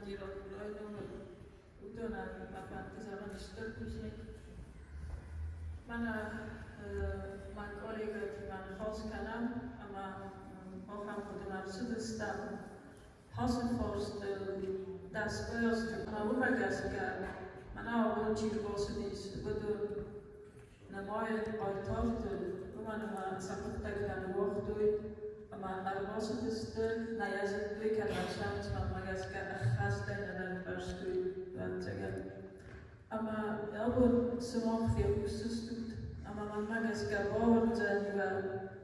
Diroglojno udona na partizan störtmusnik. Mein Kollege, die man Hauskanam, aber auch am Podemar Südestan, Hasenforst, das Börst, man Umagaska, man auch Wunschirgosudis, Gudun, na moje Altorte, man Saputaglan Wochdui, maar was het dus nou ja, ze twee keer samen van Magaska gasten en dan verstuur dat zeggen. Maar elke zomer veel kusjes doet. Maar man Magaska wordt en wel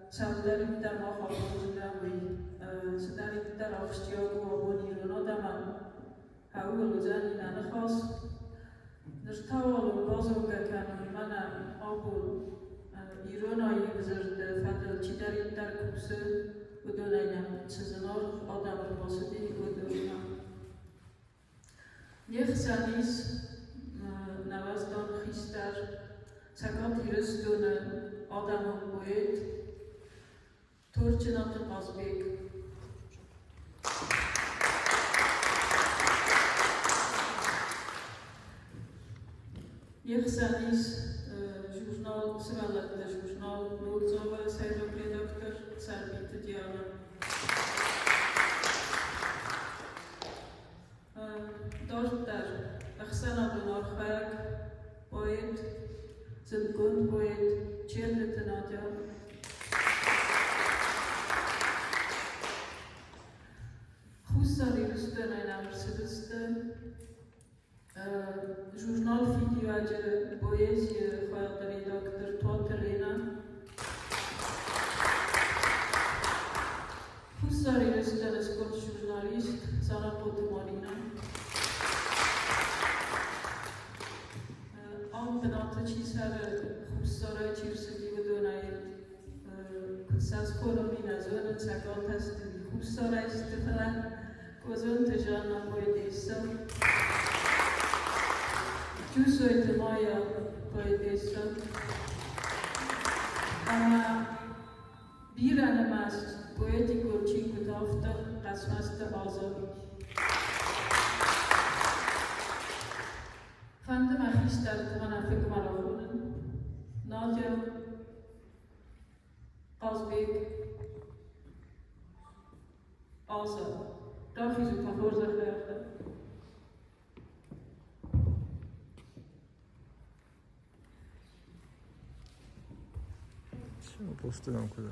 zou daar niet daar nog op doen we. Ze daar niet daar op stjoken of wanneer no dat man hou we zijn in aan de gas. Dus touwen was ook kan man op Irona je de vader chidari daar kussen. Udolenia, sezonor, odam rozposedy, udolenia. Niech zanis na was don Christar, zakot i rystunen, odam poet, turcie na ten pozbieg. Niech zanis Journal, zowel de journal Noordzover, zijn ook redacteur, Sarbi te Diana. Dort daar, Achsana de Norweg, poëet, zijn poëet, Tjerde te Nadja. Gustar ilusten en Amsterdam. Journal video de poëzie gaat de redacteur Totelena. Gustar ilusten is sportjournalist Sara Potemorina. Ampenate cisare Gustar cirse die donai kutsas kolomina zone zagot has de Gustar is te verlang. Kozonte Jana poetessa. Giusto e moja poetessa. Bira namas poetico cinquant'otto, rasmasta oso. Fante magistar twana fikmaronen. Nadja Osbek oso. Darf ich so verursacht werden? Постуем куда?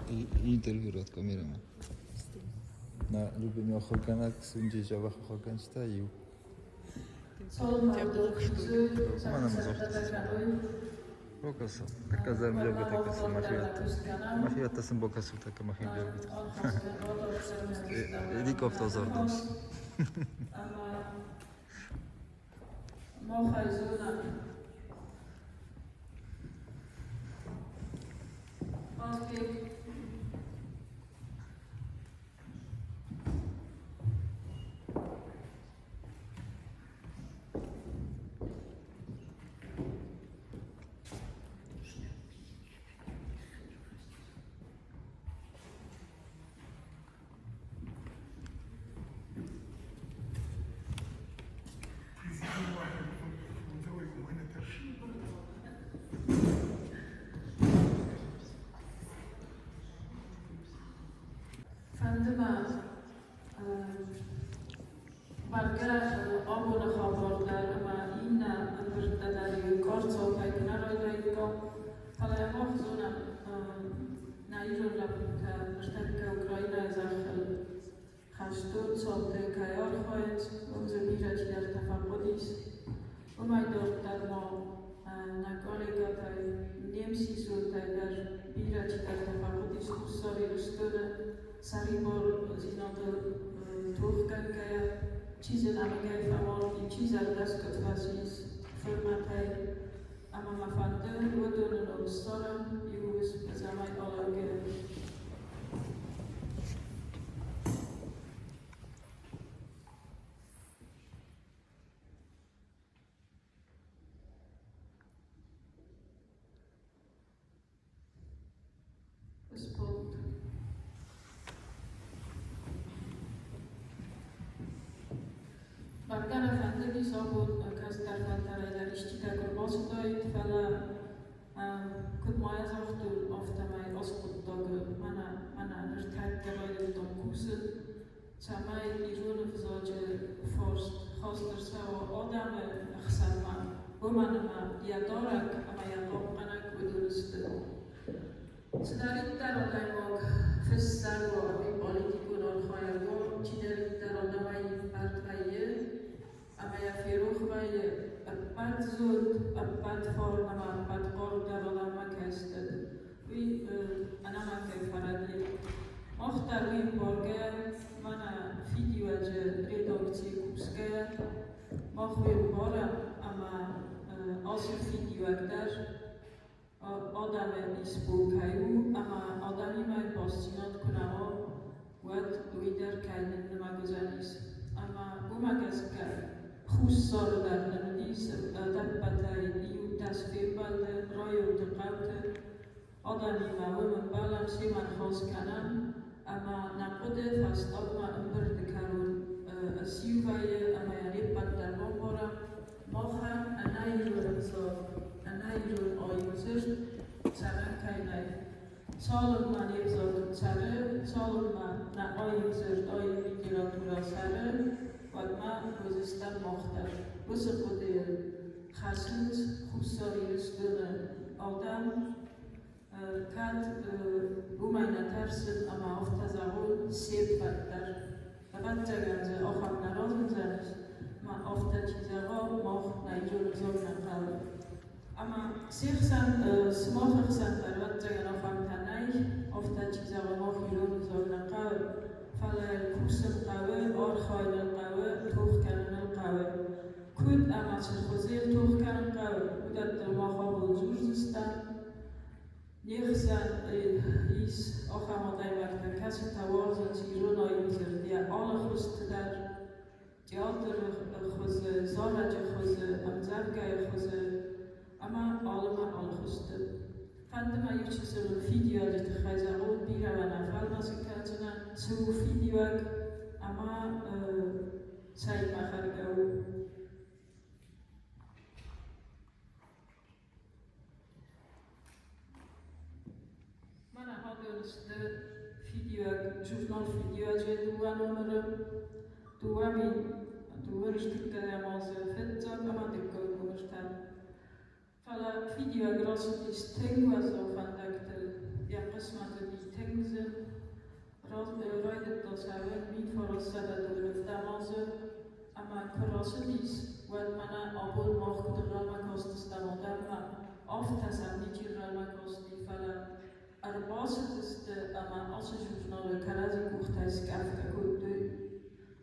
Интервью от камерами. На любимый охотник сунди жавах охотничта ю. Mana Bokasu. Kazałem jogę taka smachiata. Machiata są bokasu taka machiata. Likov to zordos. Bargach obona khabardar ma inna birtadari korzo payknarayko ale mohzuna na irla sztabka Ukraina zachel khashtur solte kayar khoet uzbiraj dar tafaqudis umay dortar mo na kolega taj Niemsi sultaj dar biraj dar tafaqudis kusori rustuna saribor zinot Turkaya چیزی نمیگه فهمانی چیز از دست کتفاسیس فرمانده اما مفنده و دونه نوستارم یوز به زمان آلگه Sport. sabun kas taraftarı der işçi takır basıdaydı falan kutmaya zahtı aftamay askuttağı mana nirtakkabaydı donkusu çamay irunu fızacı forst hastır sava adamı xsalma bu manama yadarak ama yadokkanak udurustı Çidaritler odaymak fıssar ve bir politikun orxayargo çidaritler odamay partayı ama ya firuh bayı pat zud pat fornama pat korda odammak hastı ve anamak faradli Muhtar ve borge mana videocu redaktiye kupske mahve bora ama asıl videolar adamı ispokayu ama adamı may bastinat kunava wat uider kainin nemagozanis ama bu magaska خصوصا نمی‌دیس دبتای دیو تصویر بالده رایو تقاطع آدمی معلوم بالام سیمان خاص کنم اما نقده فست اما امبرد کارون سیوای اما یاری بدر نبارم ماهم انایرون زار انایرون آیوزش سرم کینای سالم من یبزارم سره سالم من نه آیوزش آیوی لیتراتورا سره و من گذشتم مختر بس خودی خسنت خوستاری رسدن آدم کات بوماینا ترسن اما افتزاول سیب بدتر بعد جگنزه آخر نرازم زنش ما افت چیزها ماخ نیجور زور نکال اما سیخسن سماخ خسن در بعد جگن آخر تنای افت چیزها ماخ یور زور نکال فلا کوسم قوه آر خایل قوه توخ کردن قوه کود اما چرخوزیر توخ کردن قوه بودت در ماخا وجود زستن Niechzan is ochamodaj makta kasu tawarza ci runajzer dia alle chustedar teater choze zoraj choze amzarga choze ama allema alle chuste Fandema jutje zullen video dat de gijzarol bira en afalma se katsena zu videoak ama zij magar gau Mana hadırızda video, jurnal videocu duvarlarım, duvar iştikleri amazı fettak ama dikkat konuştan. Fala video grasset is tengwas afandakte, ja qismate die tengzen, raydet dat haven niet voor sada durft amazı, ama kurasset is, wat mana abul mocht rama kostistan odamma, aftasam niet rama kosti fala. Arbaset ist ama asıl jurnal karazi kuhtas kafka kudu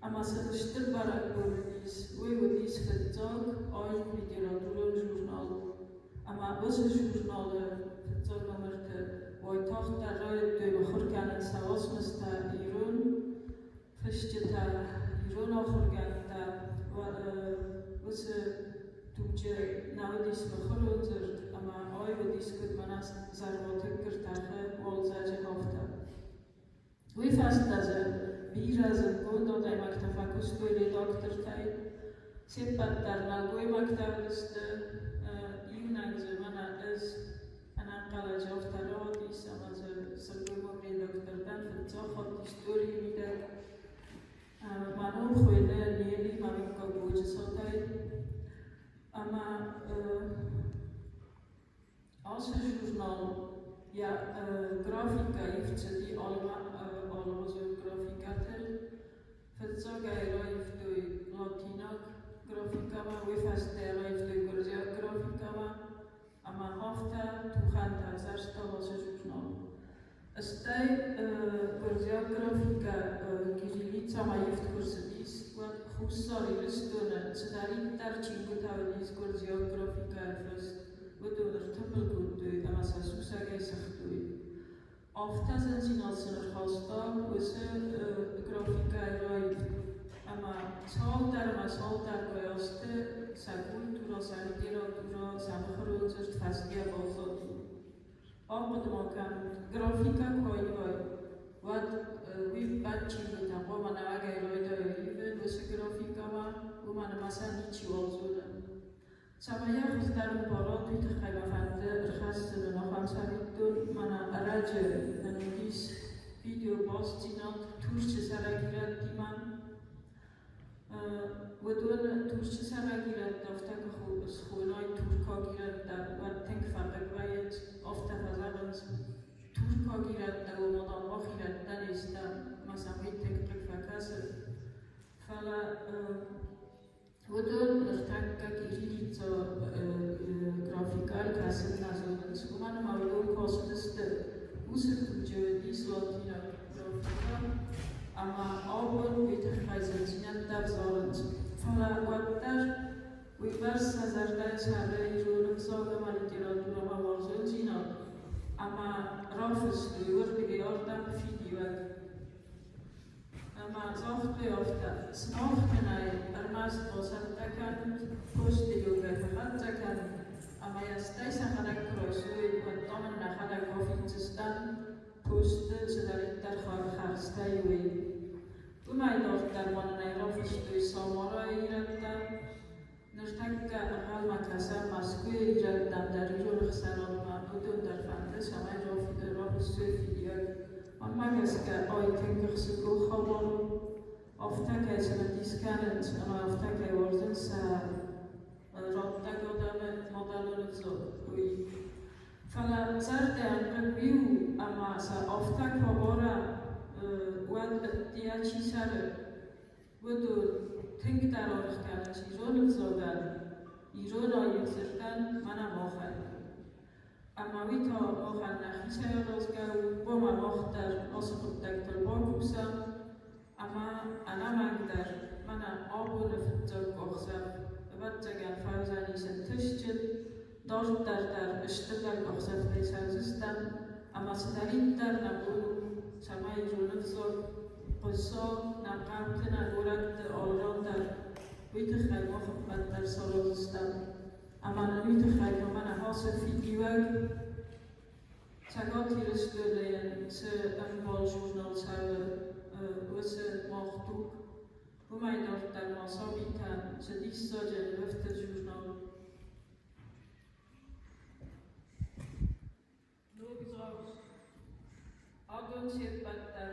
ama sadıştır barak bölüdüz ve ödüz fıtzak ay literatur jurnal ama asıl jurnal fıtzak namırtı vay tahta rayet dönü xırkanın savasmısta İran fışçıta İran axırganında ve Türkçe navdis mıxırındır ama ay ve diskut manas zarvatı kırtarı olzacı hafta. Ve fastazı birazı goda da maktafakus böyle doktor tay sepatlar nalgoy maktafıstı yunangzı mana ez anaqala hafta radis ama sırgoy mamre doktordan fıtsahat histori midak manor khoyne niyeli mamik kabucu satay ama asıl jurnal ya grafika ifte die allemaal zo grafikater fetsaga ifte latina grafika ma we fastera ifte Georgia grafika ma ama hafta tukhanta zashta asıl jurnal Stay Georgia grafika kirilica ma ifte kursedis wat khusari listuna sedarin tarchingu tavlis Georgia grafika fest Bedoeler tuppel goed doet, en als hij zo zeggen, zegt doet. Ofta zijn ze als ze er gastaan, we zijn grafica eruit. Maar saltar kojaste, zijn cultura, zijn literatura, zijn grootste festival zat. Ook de makan grafica kojaai. Wat we patchen met een roman agai eruit, we zijn grafica maar, we maken مثلا هیچی والزونه سما یخ درم بارا دوی تخیل فنده رخصت نخوام سرید دون من ارج نمیگیس ویدیو باز تینات توش چه سرگیرد دیمن و دون توش چه سرگیرد دافته که خوب از خونای تورکا گیرد در و تنگ فقط باید افته فزاقنز تورکا گیرد در و مدام با خیرد دنیستم مثلا وید تنگ فکسه فلا و دون ارتاک گیری تا گرافیکال کسی نزدن و من مردم کاست است موسیقی تو جوی سلاطین گرافیکال اما آبون بیتخیزنزینت در زارند فلا وقتر وی برس نظرده سره ایرونم ساقم لیتراتورم آوارزون زینا اما رافز دویور بگیاردم فیدیوک اما زاخت بیافته سناخت کنای ارمست باسد تکن پست یوگه فقط تکن اما یستی سخنک کراسوی و دامن نخنک آفیتستن پست سدارید در خرسته وی و مایدافت در ماننای رافز دوی سامارا ایردن نشتک اقل مکسر مسکوی ایردن در ایرون خسران معبودون در فنده سمای رافز دوی فیدیوک اما کسی که آیتن کخسکو خوابارو آفته که سمتیس کنند اما آفته که ورزن سر رابطه گادم مدلون زوی فلا زرد انقل اما سر آفته خوابارم ود دیا چی سر ودو تنگ در آرخ کنند ایرون زودن ایرون آید زردن منم آخر اما وی تا آخر نخی سیارازگو با من آختر آسخود دکتر با کوسم اما انا مگدر من آب و نفتر گاخزم و جگن فوزنی سنتشتل داشت در اشتر گاخزم لیسنزستم اما سدرید در نبود سمای رونف زور قصا نقمت نگورد آلران در ویت خیلی خدمت در سالازستم اما نویت خیلی من حاصل فیدیوک سگاتی رسدولین سه انوال جورنال سه ماختوک و مایدافت در ماسابی کن سه دیستا جلوفت جورنال نوگزاوز آدون سید بد در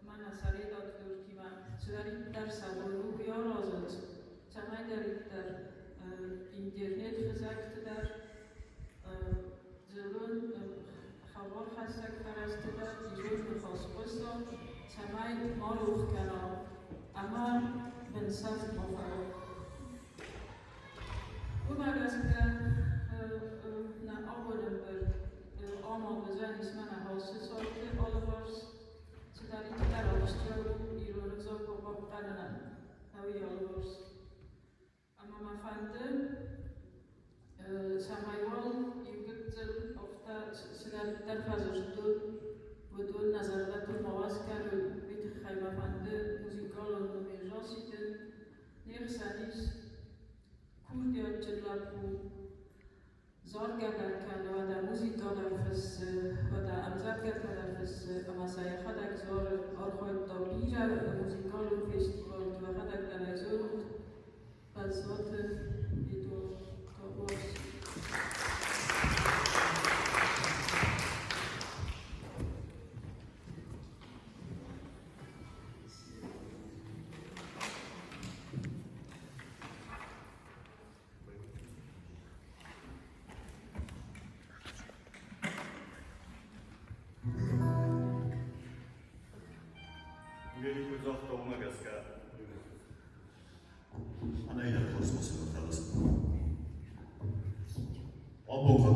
من اثری داد دورتی من سدارید در سوالو بیار آزاد سمای دارید در اینترنت خزاکت در زلون خوار خستک فرسته در ایرون بخواست بستا سمای ماروخ کنار اما بنصف مخواه و مگز که نه آبادم بر آماد بزنیس من حاسه سالته آلوارس سدارید در آشتیا رو ایرون زار با قرنن هوی آلوارس اما من فنده سمایوال یوگتل افتا سدارید در فضاشت و دون نظرات مواز کرد بیت خیمه فنده موزیکال و نمیجاسی دن نیخ سنیس کوردیات جلب و زارگردر کرد و در موزیکا در فس و در امزرگرد در فس اما سایخه در زار آرخوید تا بیره و موزیکال و فستیوال و خدک در ازور بزات ایدو کابوس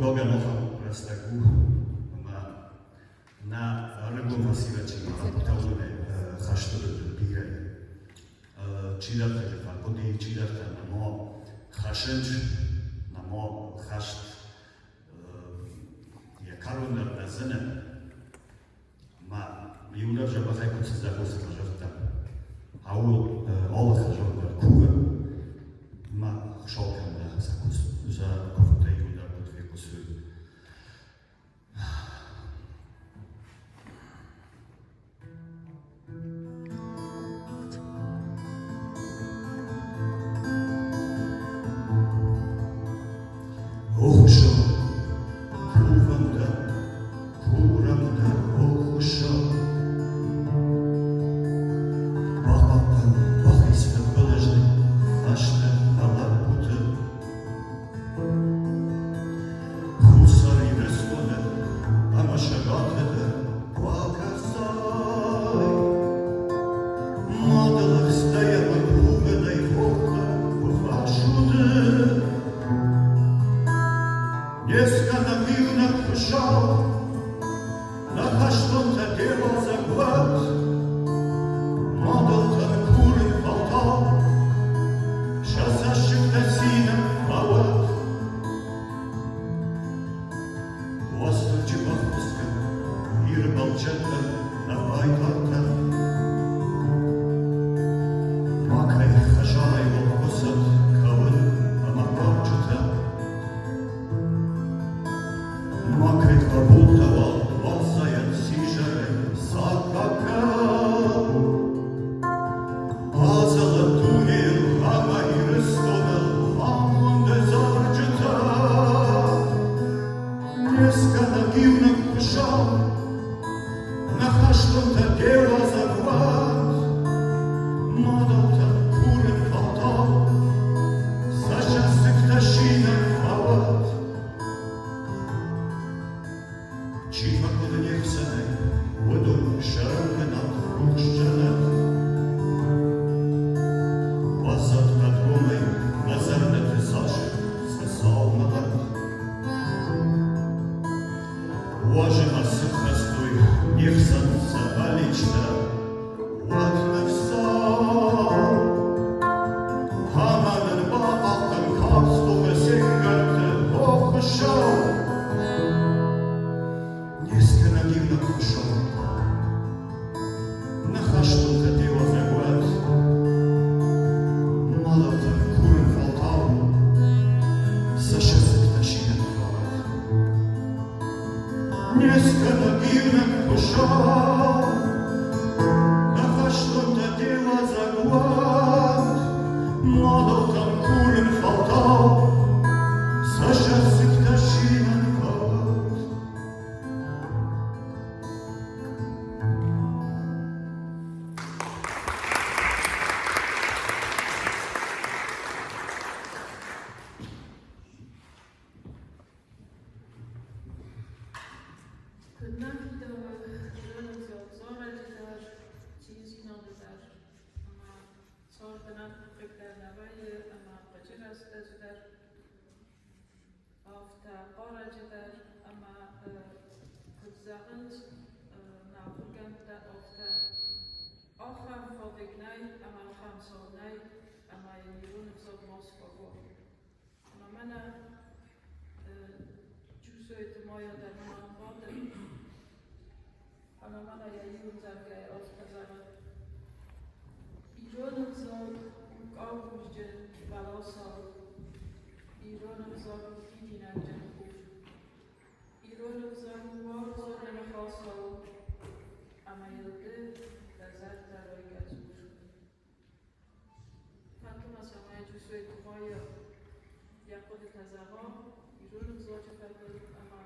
Dobja noha rastagu na rëgëm fasive që nga pëtavën e khashtërë të pire qidarte të falkodi, qidarte në mo khashënç, në mo khasht je karundër në zënë ma jullër që bëthaj këtë së zërë së të zërë të haullë allë të zërë të kuve ma shokën në sakus za kofët e jullër këtë vikus mana чувствует моя дарман вода. Она mana я юзарга рассказала. Ироном зог августен баласа. Ироном зог фидинанджен хуш. Ироном зог варзор нахасал. Амайлды дазарта ройгазуш. Фантома самая чувствует моя. Я ходит на завод. Ироном зог фидинанджен ама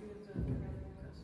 юзарга рассказал.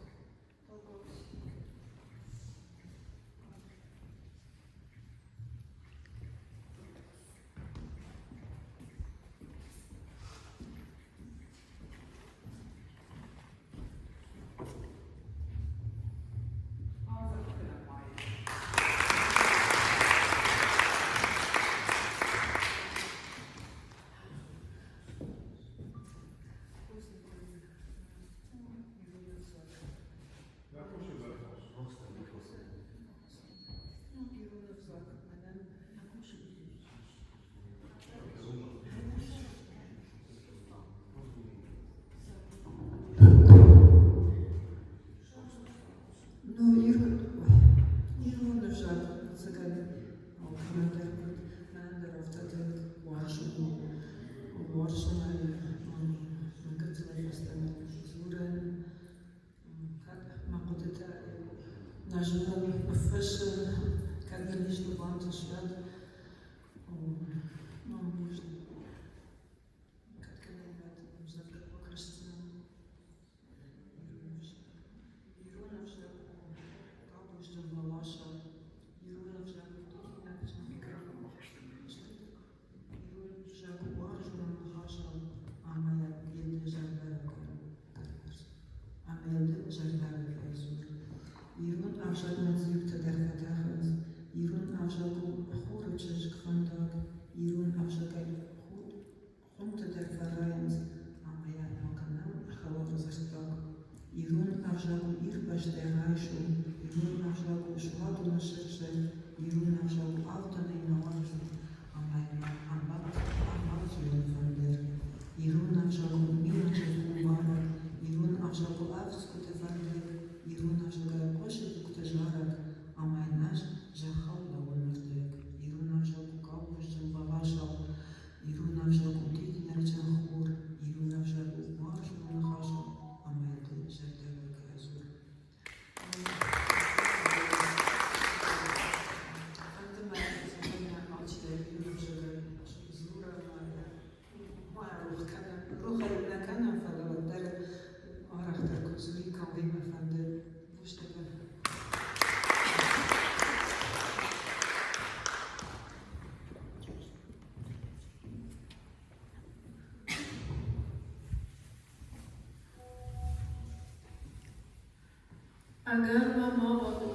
Agar mamadu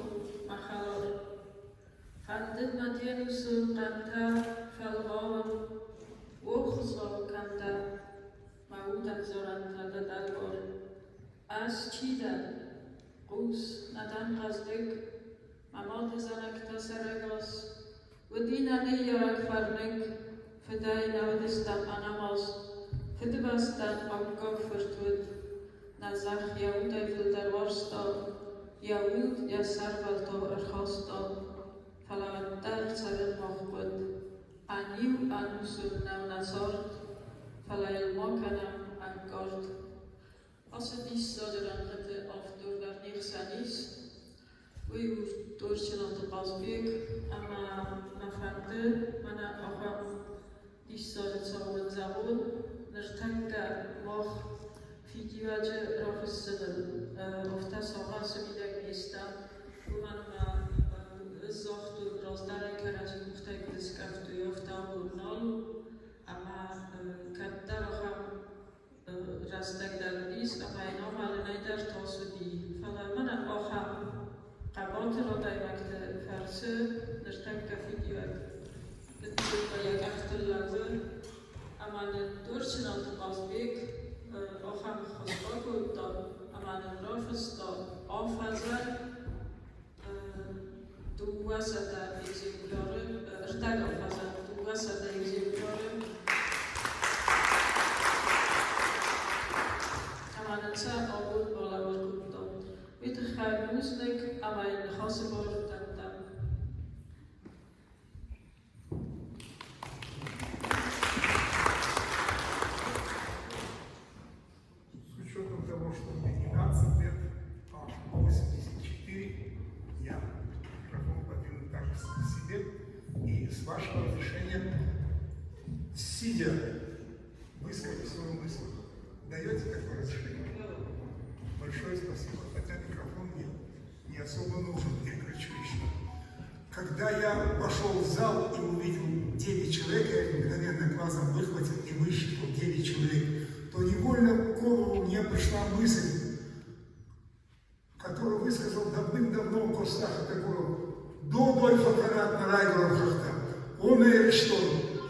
makhalor, fandid madianusu kanta falgawar, wokhzo kanta maudan zoranta dadalgor. As chida, qus nadan qazdik, mamad zanak tasaregos, ودينا ليرك فرنك فداينا ودستم أناماز فدبستن أبقى فرتود نزخ يهودا في الدروارستا يهود يسر والتو أرخاستا فلا در سر المخبد أنيو أنوسر نو نصارت فلا الماكنم أنقارت أصديس صادران قد أفدور ورنيخ سانيس ويور دورشنات قازبيك أما نفهمده من أخوام ديستارت ساول زبون نرتنگا مخ فيديوهاج راه السنل افتا ساقا سميدك بيستم ومن ما الزاختو رازدارن كراج مختاق دسكفتو يفتا ورنال أما كدر أخوام رازدك درديس أما إنام على نيدر تاسو دي فلا من أخوام قبات را دایمکت فرسه نشتم که فیدیوات بتیجه با یک اختر لازه اما دورچنات قازبیک آخم خواستگاه بود دار اما رافست دار آفزر دو وسط egzemplarze ارتگ آفزر دو وسط egzemplarze Manetsa Obud Bolawar Gupto. Witte Muslik, aber in de Hassebor Tata. С учетом того, что мне 12 лет, а 84, я микрофон подвину также к себе. И с вашего разрешения, сидя, высказать свою мысль. Даете такое разрешение? Большое спасибо, хотя микрофон мне не особо нужен, я кричу еще. Когда я пошел в зал и увидел 9 человек, я мгновенно глазом выхватил и высчитал 9 человек, то невольно в голову мне пришла мысль, которую высказал давным-давно в курсах такого Додольфа Канат на Райгором Хахта. Он и что?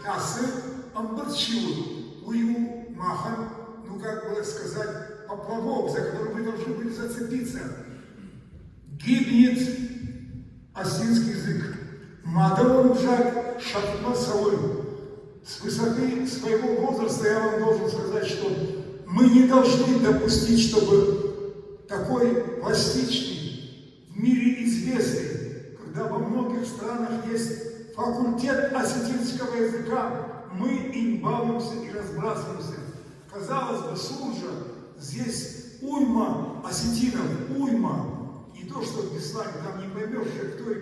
Асы амбарчиву, ую махан, ну как бы сказать, поплавок, за который мы должны были зацепиться. Гибнет осетинский язык. Мадавон Жак Шатма Сауль. С высоты своего возраста я вам должен сказать, что мы не должны допустить, чтобы такой пластичный, в мире известный, когда во многих странах есть факультет осетинского языка, мы им балуемся и разбрасываемся. Казалось бы, Суржа, здесь уйма осетинов, уйма. Не то, что в Беслане, там не поймешь, кто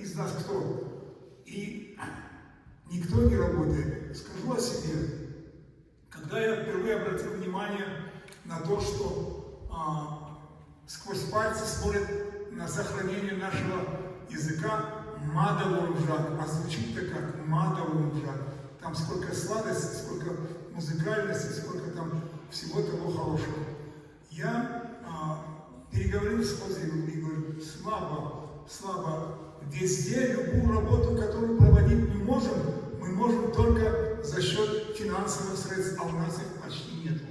из нас кто. И никто не работает. Скажу о себе. Когда я впервые обратил внимание на то, что сквозь пальцы смотрят на сохранение нашего языка, Мадавуржак, а звучит-то как Мадавуржак. Там сколько сладости, сколько музыкальности, сколько там всего того хорошего. Я переговорил с Хозиевым и говорю, слабо, везде любую работу, которую проводить мы можем только за счет финансовых средств, а у нас их почти нету.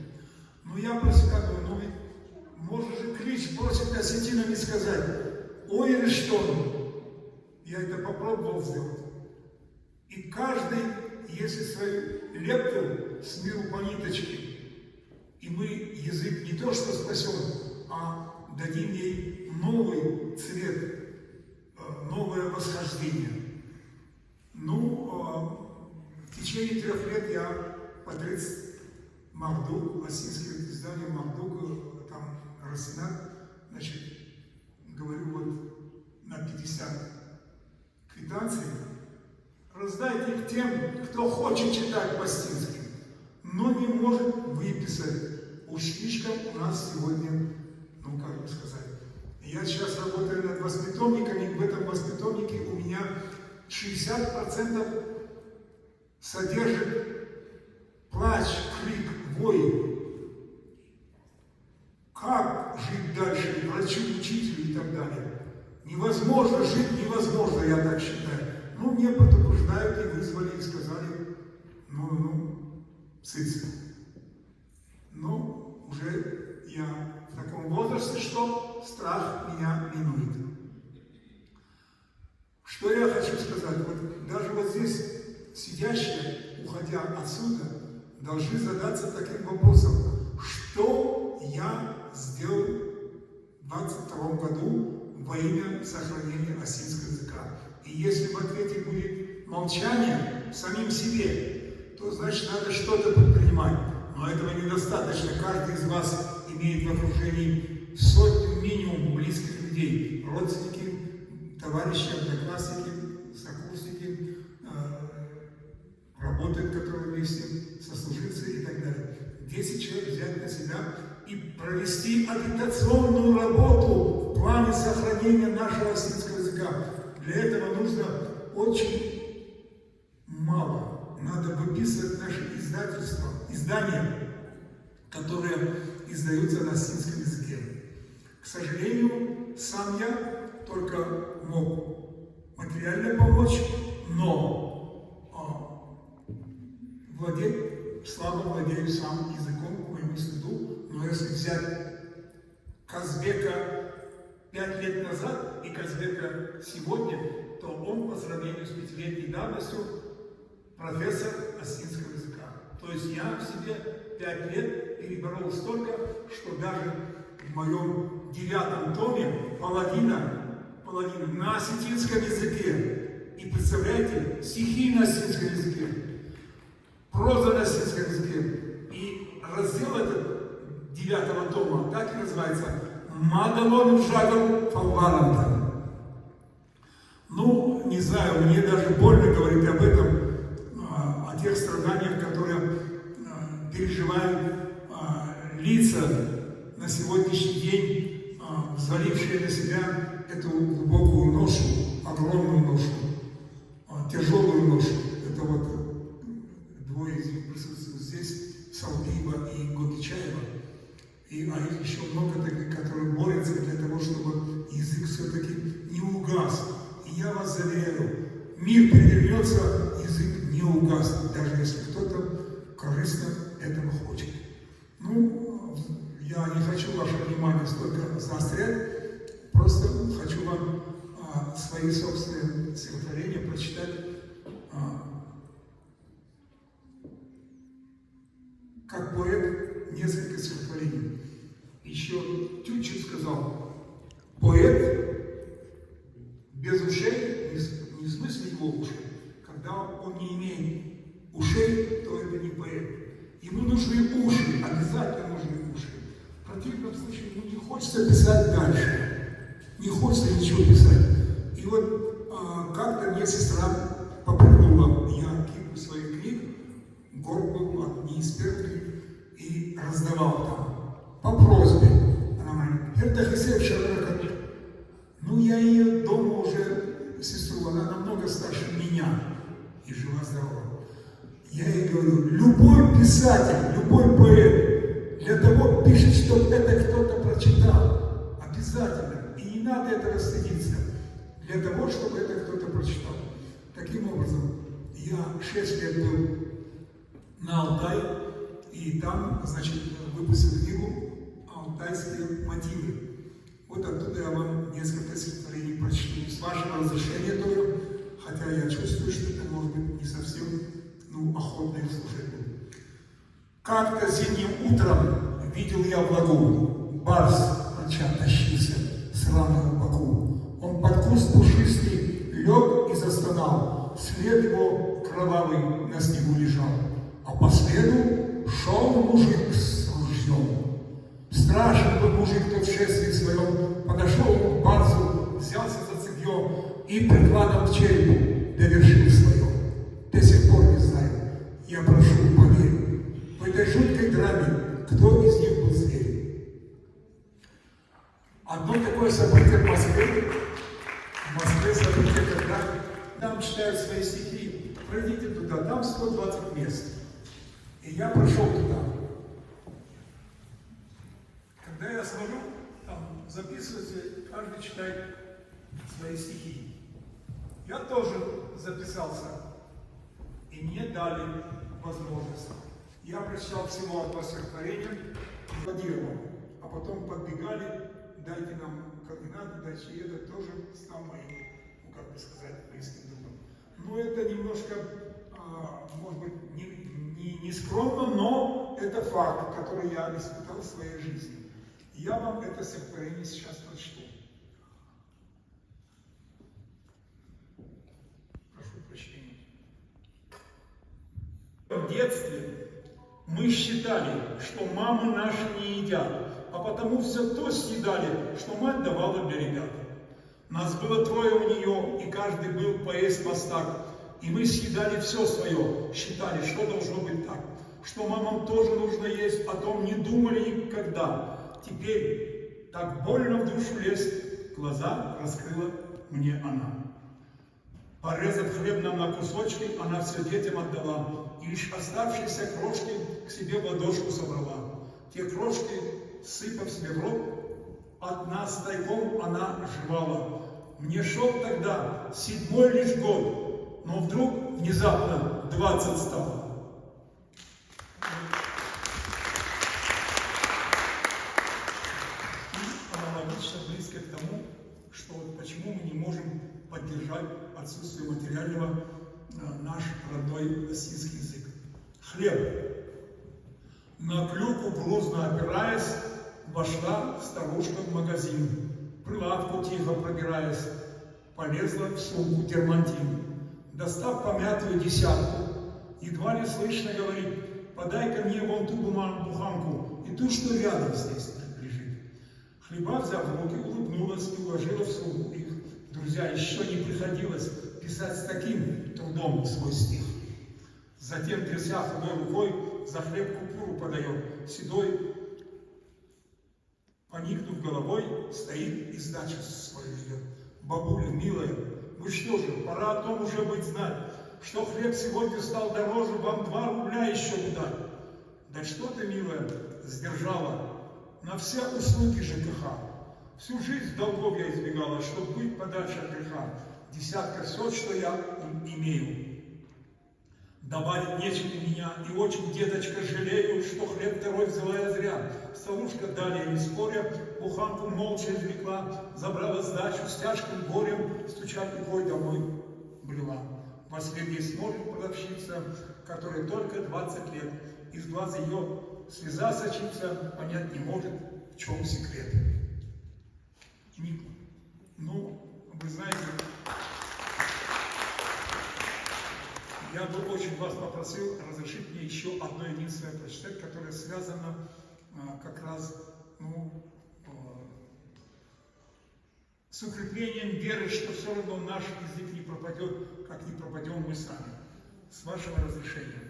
Но я про себя думаю, ну ведь можно же клич бросить осетинам и сказать, ой, или что? Я это попробовал сделать. И каждый, если свою лепту с миру по ниточке, и мы язык не то что спасем, а дадим ей новый цвет, новое восхождение. Ну, в течение 3 лет я подрез Мардук, осетинское издание Мардук, там Расинат, значит, говорю вот на 50 квитанций, раздайте их тем, кто хочет читать по-осетински, но не может выписать. Уж слишком у нас сегодня, ну как бы сказать, я сейчас работаю над воспитомниками, в этом воспитомнике у меня 60% содержит плач, крик, вой. Как жить дальше врачу, учителю и так далее? Невозможно жить, невозможно, я так считаю. Ну, мне предупреждают и вызвали, и сказали, цыцы. Но уже я в таком возрасте, что страх меня минует. Что я хочу сказать? Вот даже вот здесь сидящие, уходя отсюда, должны задаться таким вопросом. Что я сделал в 22 году во имя сохранения осетинского языка? И если в ответе будет молчание самим себе, то значит надо что-то предпринимать. Но этого недостаточно. Каждый из вас имеет в окружении сотню минимум близких людей, родственники, товарищи, одноклассники, сокурсники, работают, которые вместе, сослуживцы и так далее. 10 человек взять на себя и провести агитационную работу в плане сохранения нашего осетинского языка. Для этого нужно очень мало. Надо выписывать наши издания, которые издаются на осетинском языке. К сожалению, сам я только мог материально помочь, но слабо владею сам языком, к моему стыду. Но если взять Казбека 5 лет назад и Казбека сегодня, то он по сравнению с 5-летней давностью профессор осетинского языка. То есть я в себе 5 лет переборол столько, что даже в моем 9 томе половина на осетинском языке. И представляете, стихи на осетинском языке, проза на осетинском языке. И раздел этот 9 тома так и называется «Мадалон жагал фалваранта». Ну, не знаю, мне даже больно говорить об этом, о тех страданиях, которые переживают лица на сегодняшний день, взвалившие на себя эту глубокую ношу, огромную ношу, тяжелую ношу. Это вот двое из них присутствуют здесь, Салбиба и Гокичаева. А их еще много таких, которые борются для того, чтобы язык все-таки не угас. И я вас заверяю, мир перевернется, язык не угаснет, даже если кто-то корыстно этого хочет. Ну, я не хочу ваше внимание столько заострять, просто хочу вам свои собственные стихотворения прочитать. Как поэт, несколько стихотворений. Еще Тютчев сказал, поэт без ушей, не в смысле его ушей, когда он не имеет ушей, то это не поэт. Ему нужны уши, обязательно нужны уши. В противном случае ему не хочется писать дальше, не хочется ничего писать. И вот как-то мне сестра попрыгнула, я кипу своих книг, город был от неиспертных, и раздавал там, по просьбе. Она говорит, Фердахисеев Шаракат. Ну, я ее дома уже, сестру, она намного старше меня, и жива-здорова. Я ей говорю, любой писатель, любой поэт для того пишет, чтобы это кто-то прочитал. Обязательно. И не надо этого стыдиться. Для того, чтобы это кто-то прочитал. Таким образом, я 6 лет был на Алтае, и там, значит, выпустил книгу «Алтайские мотивы». Вот оттуда я вам несколько стихотворений прочту. С вашего разрешения только, хотя я чувствую, что это может быть не совсем, охотно их слушать буду. Как-то зимним утром видел я в лагу, барс, рыча, тащился с раной в боку. Он под куст пушистый лег и застонал, след его кровавый на снегу лежал. А по следу шел мужик с ружьем. Страшен был мужик тот в шествии своем, подошел к барсу, взялся за цепье и прикладом к черепу довершил свое. До сих пор не знаю, я прошу, поверь, в этой жуткой драме кто из них был зверь. Одно такое событие в Москве событие, когда там читают свои стихи, пройдите туда, там 120 мест. И я прошел туда. Когда я смотрю, там записывается, каждый читает свои стихи. Я тоже записался. И мне дали возможность. Я прочитал всего одно стихотворение, аплодировал, а потом подбегали, дайте нам координаты, дальше и это тоже стал моим, как бы сказать, близким другом. Но это немножко, может быть, не скромно, но это факт, который я испытал в своей жизни. Я вам это стихотворение сейчас прочту. Прошу прощения. В детстве мы считали, что мамы наши не едят, а потому все то съедали, что мать давала для ребят. Нас было 3 у нее, и каждый был поесть мастак. И мы съедали все свое, считали, что должно быть так. Что мамам тоже нужно есть, о том не думали никогда. Теперь так больно в душу лезть, глаза раскрыла мне она. Порезав хлеб нам на кусочки, она все детям отдала. И лишь оставшиеся крошки к себе в ладошку собрала. Те крошки, сыпав себе в рот, от нас тайком она жевала. Мне шел тогда 7-й лишь год, но вдруг внезапно 20 стало. И аналогично близко к тому, что почему мы не можем поддержать отсутствие материального наш родной осетинский язык. Хлеб. На клюку грузно опираясь, вошла старушка в магазин. К прилавку тихо пробираясь, полезла в сумку дермантин. Достав помятую десятку, едва ли слышно говорит: подай-ка мне вон ту буханку и ту, что рядом здесь лежит. Хлеба, взяв в руки, улыбнулась и уложила в сумку их. Друзья, еще не приходилось писать с таким трудом свой стих. Затем, тряся худой рукой, за хлеб купюру подает. Седой, поникнув головой, стоит и сдачу свою ждет. Бабуля, милая, ну что же, пора о том уже быть знать, что хлеб сегодня стал дороже, вам 2 рубля еще не дать. Да что ты, милая, сдержала на все услуги ЖКХ. Всю жизнь долгов я избегала, чтобы быть подальше от греха. Десятка все, что я имею. Добавить нечего у меня, и очень, деточка, жалею, что хлеб второй взяла я зря. Старушка далее, не споря, буханку молча извлекла, забрала сдачу с тяжким горем, стуча рукой домой брела. Во след ей смотрит продавщица, которой только 20 лет. Из глаз ее слеза сочится, понять не может, в чем секрет. Ну, вы знаете, я бы очень вас попросил разрешить мне еще одно единственное прочитать, которое связано как раз с укреплением веры, что все равно наш язык не пропадет, как не пропадем мы сами. С вашего разрешения.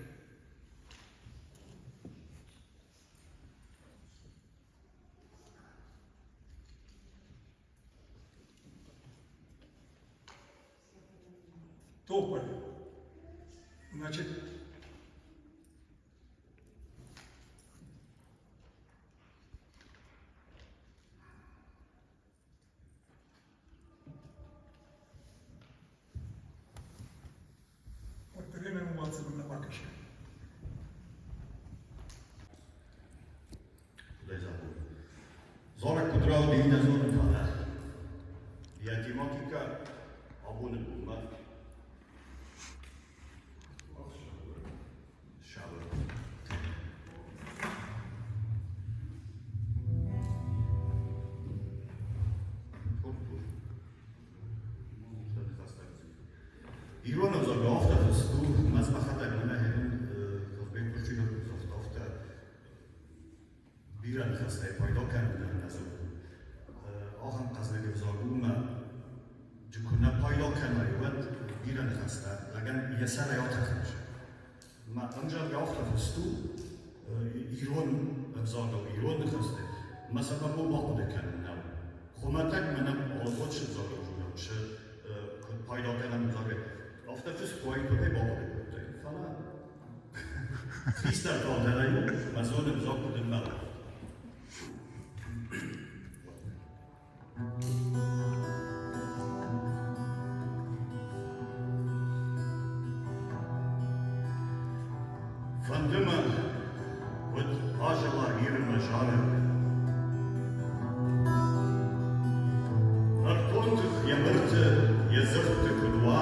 Тополь. Значит, повторяем эмоции на бакушке. Zorek kudral dine zorun kadar. Yetimakika abone bulmak. Şabır. Ironov za gafta festu, mas baxatak mana hem O'zbek burchiga gafta birani xastay paydo kardن nazar. Aham qaznaga zorguma jukuna paydo kılmayı birani xasta, lakin yasar hayat qilish. Ma anja gafta festu iron zaga iron xasta. Mesela bu bağda kendine. Xumatak mana olğoç zaga jurmuş. Paydo kılan zaga. Ofta fest paydo be bağda ko'tay. Falan. Fister qoldiray, mazoni zaga dinmar. Fandima with Ajalar here in Majalar. Narkont yamırtı yazıftı kudwa.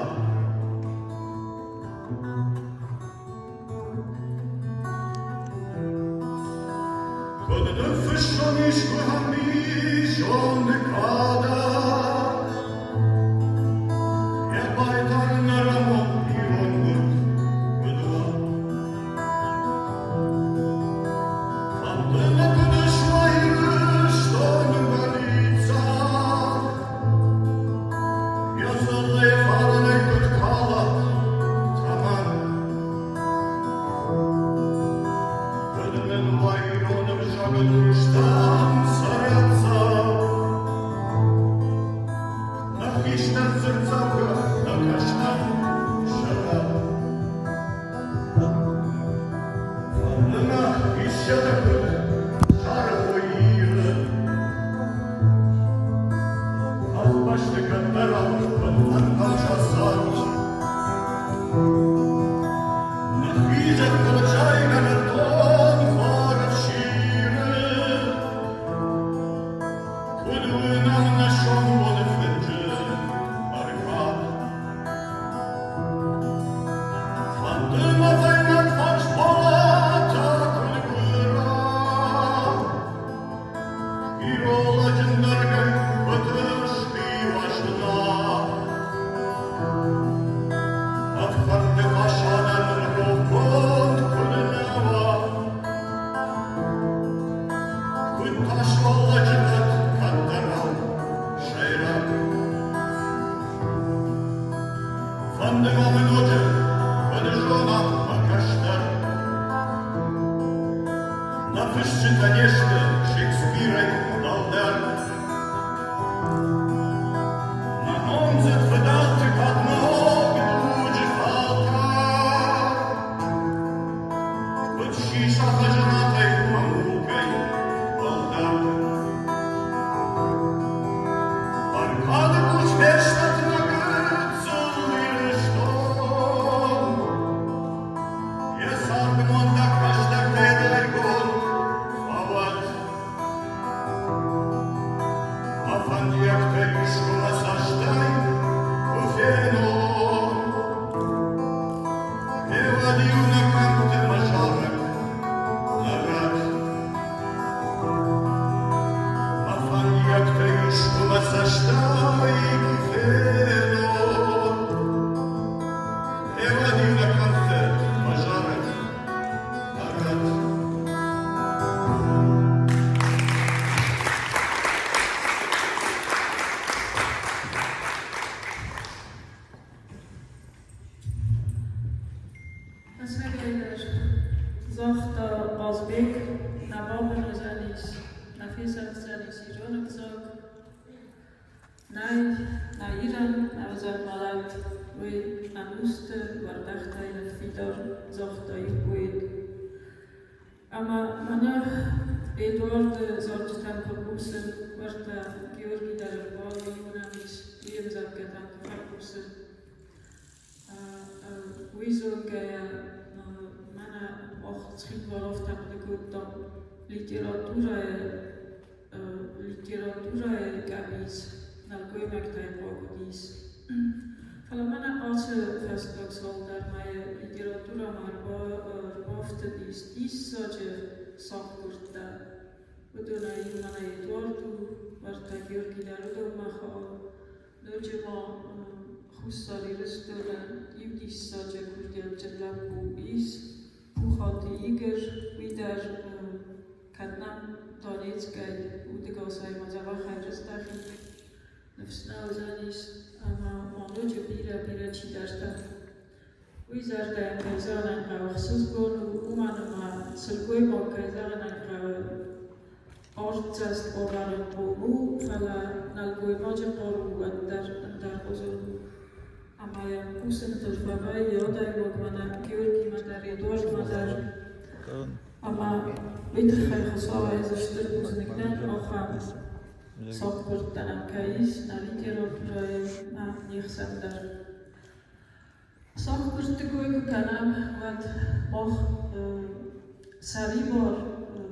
Kodda fışoniş kuhamiş on kada. Yabaitar naramon iron gurt kudwa. Fandima kudışmayı ştonu galica. Yazılı falan ekut kala. Tamam. Kodmen bayronum żagadrusztam sarıca. Nach iśtem sercaga, na kasztan Quando mamy noże, kiedy żona ma kasztan. Napiszcie, конечно, Szekspira i Dalder. Na mądze wydaty pod nogi ludzi falka. Pod cisza zażynatej mamukej Dalder. Arkady uśmieszna na grycu i rysztą. Jest argument na każde kiedy go chwałać. A fan jak te już u nas aż daj ufieno. Nie ładził na kanty mażarek na rad. A fan jak te już u nas aż daj ufieno. Nie ładził na kanty mażarek na rad. Nasledujesz Zochta Ozbek, na Boben Ozanis, na Fisach Zanis i Żonek Zog, na Iran, na Ozad Malat, Wy Anuste, Wardachta i Fidor, Zochta i Bwyd. Ama mana Eduard Zorczytan Korpusem, Warta Georgi Darerwoli, Unamis, Jemzarketan Korpusem. Wieso mana och schrijfwolof tam de literatura gabis na goemak taj pogodis. Fala mana also festdagshold daar my literatura maar bofte dis soje sakkurta. Uduna mana Eduardo Warta Georgi Darudo macho dojema Hussari restoran Judis sadzie kurdielcze dla Bubis, Puchoty Iger, Widar Kadnam Donieckiej, Udygosaj Mazawachaj Restachik, Wsnał Zanis, a ludzie bira ci daszta. Wizarda Kajzaran Rauch Susbonu, Umanuma, Sylgujmo Kajzaran Rauch Orcast Ovaran Bomu, Fala Nalgujmodzie Poru, Dar Ozonu. Amaja Pusen też Bawaj, Jodaj, Bogmana, Georgi, Madar, Eduard, Madar. Ama Wytrchaj Hosowa jest ze Sztyrbuzniknen, Ocha, Sokport, Tanam Kais, na literaturze, na niech sam dar. Sokport tego jego kanam, ład moch Saribor,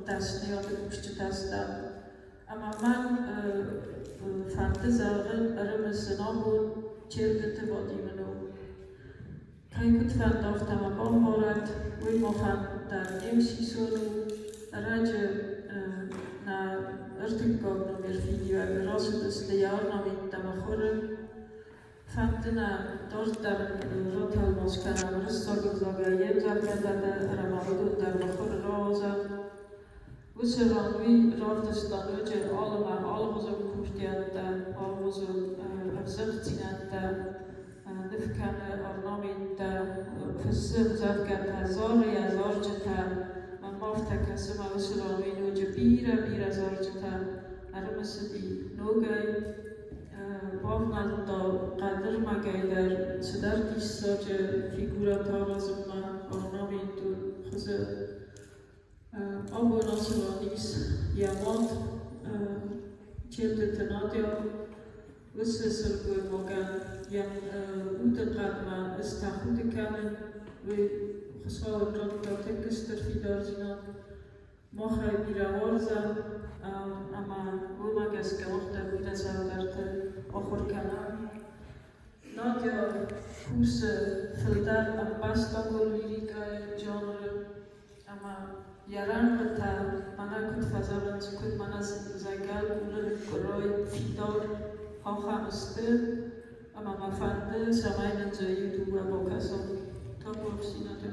tas nie o tym szczytasta. Ama man fantyza remesenobu, Cielde te wodimenu. Kajkut fan ofta ma bomborat, wymohan dar niemsisunu, radzie na artykowno wierfidiu, jak rosy to stejarno i tamachory. Fantyna dostar rotal moskana rystogu zagajem, zakradada ramarodu dar machory roza. Wysyronwi rovdestanodzie olema olvozom kustianta, olvozom avzorcinanta, nifkane ornamenta, fysym zadgata, zoria zordzita, mamofta kasima wysyronwi nudzie bira zordzita, armesidi nogaj, Bovnando Qadir Magaydar, Siddharthi Soje, figura Tarazuma, ornamentu, Khazir. Obo Nasronis, Yamot, Cielde Tenadio, Wisse Sirgui Mogan, Yam Uteqadma, Istahudikanen, We Khaswa Jodda Tekester Fidarzina, Mochai Birawarza, Ama Umagas Gawta Vidazardarte, Ochorkana, Nadia Kuse Fildan, Ambastagor Lirika, Genre, Ama Yaran Bata, Mana Kut Fazaran, Kut Manas Zagal, Ulan Koroi, Fidor, Hocha Uste, Ama Mafande, Samainen Zayidu, Abokaso, Topo Sinata.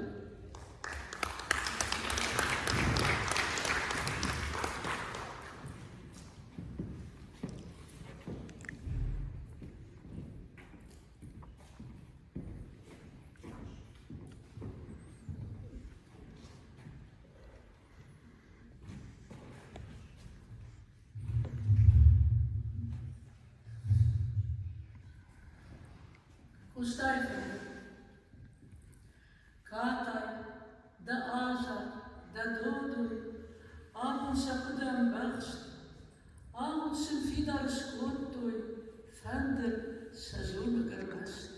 Устайфен. Катай, да Ажа, да Додуй, Амун Шакудам Бахшт, Амун Шимфидар Шкоттуй, Фандер Шажун Гармашт.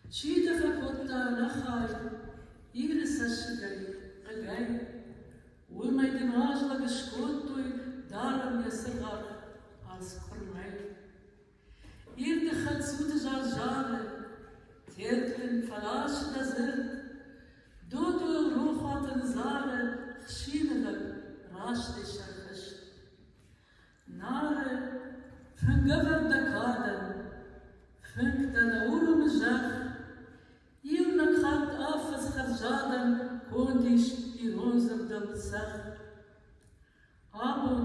Чида Факотта Нахай, Ирис Ашигай, Гагай, Улмайдин Ажла Гашкоттуй, Дарам Ясагар, Als Kurmai. Irde Chatzute Jarjare, Tierken Falash Dazir, Dodo Ruchatan Zare, Chshinelag, Rashti Shachash. Nare, Fungavar Dakadan, Funk da Urum Jach, Irna Khat Afas Kharjadan, Kondish Ironzer Dal Sach. Abon,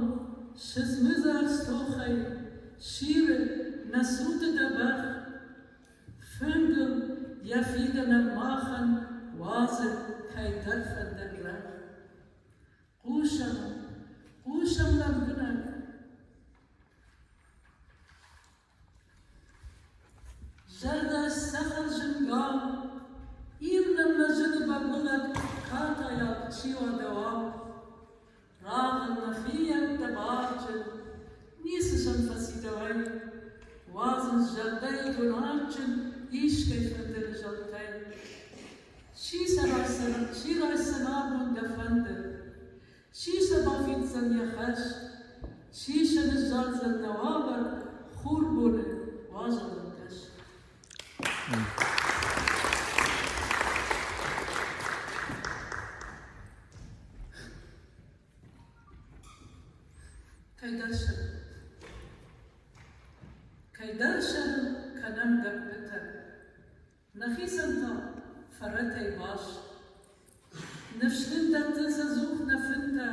Shizmizar Stochai, Shire, Nasute de Bach, Fungel, Yafidene Machen, Waze, Kaitar van der Rach. Kusham Lambuna. Jarda Sachal Jungam, Irna Majid Bagulat, Kataya, Chiwa Dawam, Raven Nafia, Tabarjel, Nisan Fasidawai. Wazen Jardai Donarchen, Ishke van der Jardai. Shira Sanabun Gafander. Shisha Bafit San Yahash. Shisha Nizal Nawabar, Hurbune, Wazan Dash. Kaidarshan Kanam Garbeta. Nachisanta Faratei Bash. Nefschlinda Tizazuch Nafinta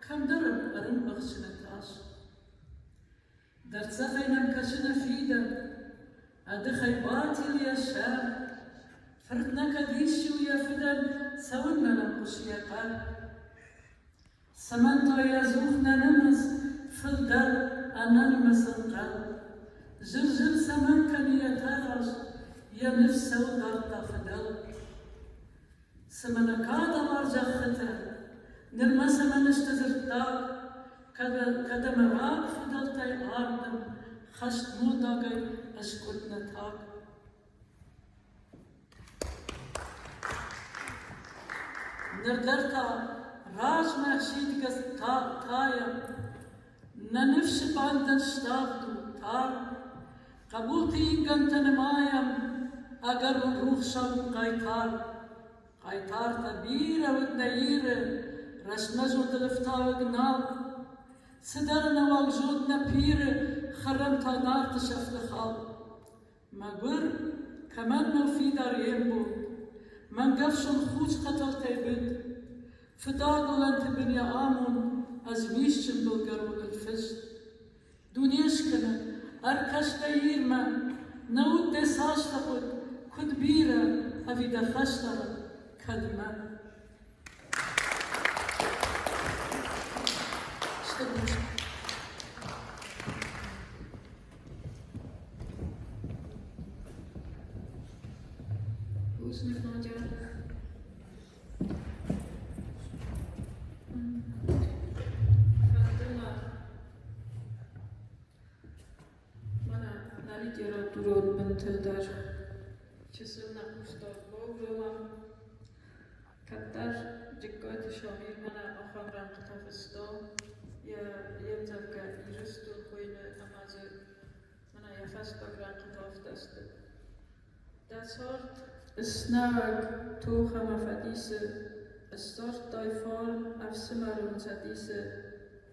Kamdaram Arum Bachshinatash. Darzafainam Kashina Fida Adechai Batil Yashar. Fartna Kadishu Yafidan Saunna Kushiakan. Samanta Yazuchna Namas Fildar Anonymous Anjal. Zilzil Saman Kaniyataras Yanif Saudar Fidel. Samanakada Marjachata Nirma Samanistazirtag Kadamarak Fidel Tai Ardam Khast Mudagai Askutnatag. Nirdarta Raj Mahshidikas Tayam Nanifsh Bandan Stabdu Tar. Kabuti gantan mayam agar ruh sham qaitar tabira wad nayire rasmazut lifta gnal sidarna wagjud napire kharam tanar tashaf khal magur kaman no fi dar yembu man gafsh khuj qatal taybid fidagul ant bin ya amun azmish bulgar wal fis dunyash kana Arkash Tayirman, Naud de Sashtakut, Kudbira, Avida Khashtara, Kadman. Who's next, Nadia? Literatúru Bentildar, Chisılna Ustav Bovroma, Katar, Jikkoyt Shamir Mana Akhamran Qtafisto, Yemzalka Iristu Khoyne Amaze, Mana Yafastagran Qtaftast. Das Hort ist Snarag Tuchama Fadise, es Sort Taifal, Afsimarun Sadise,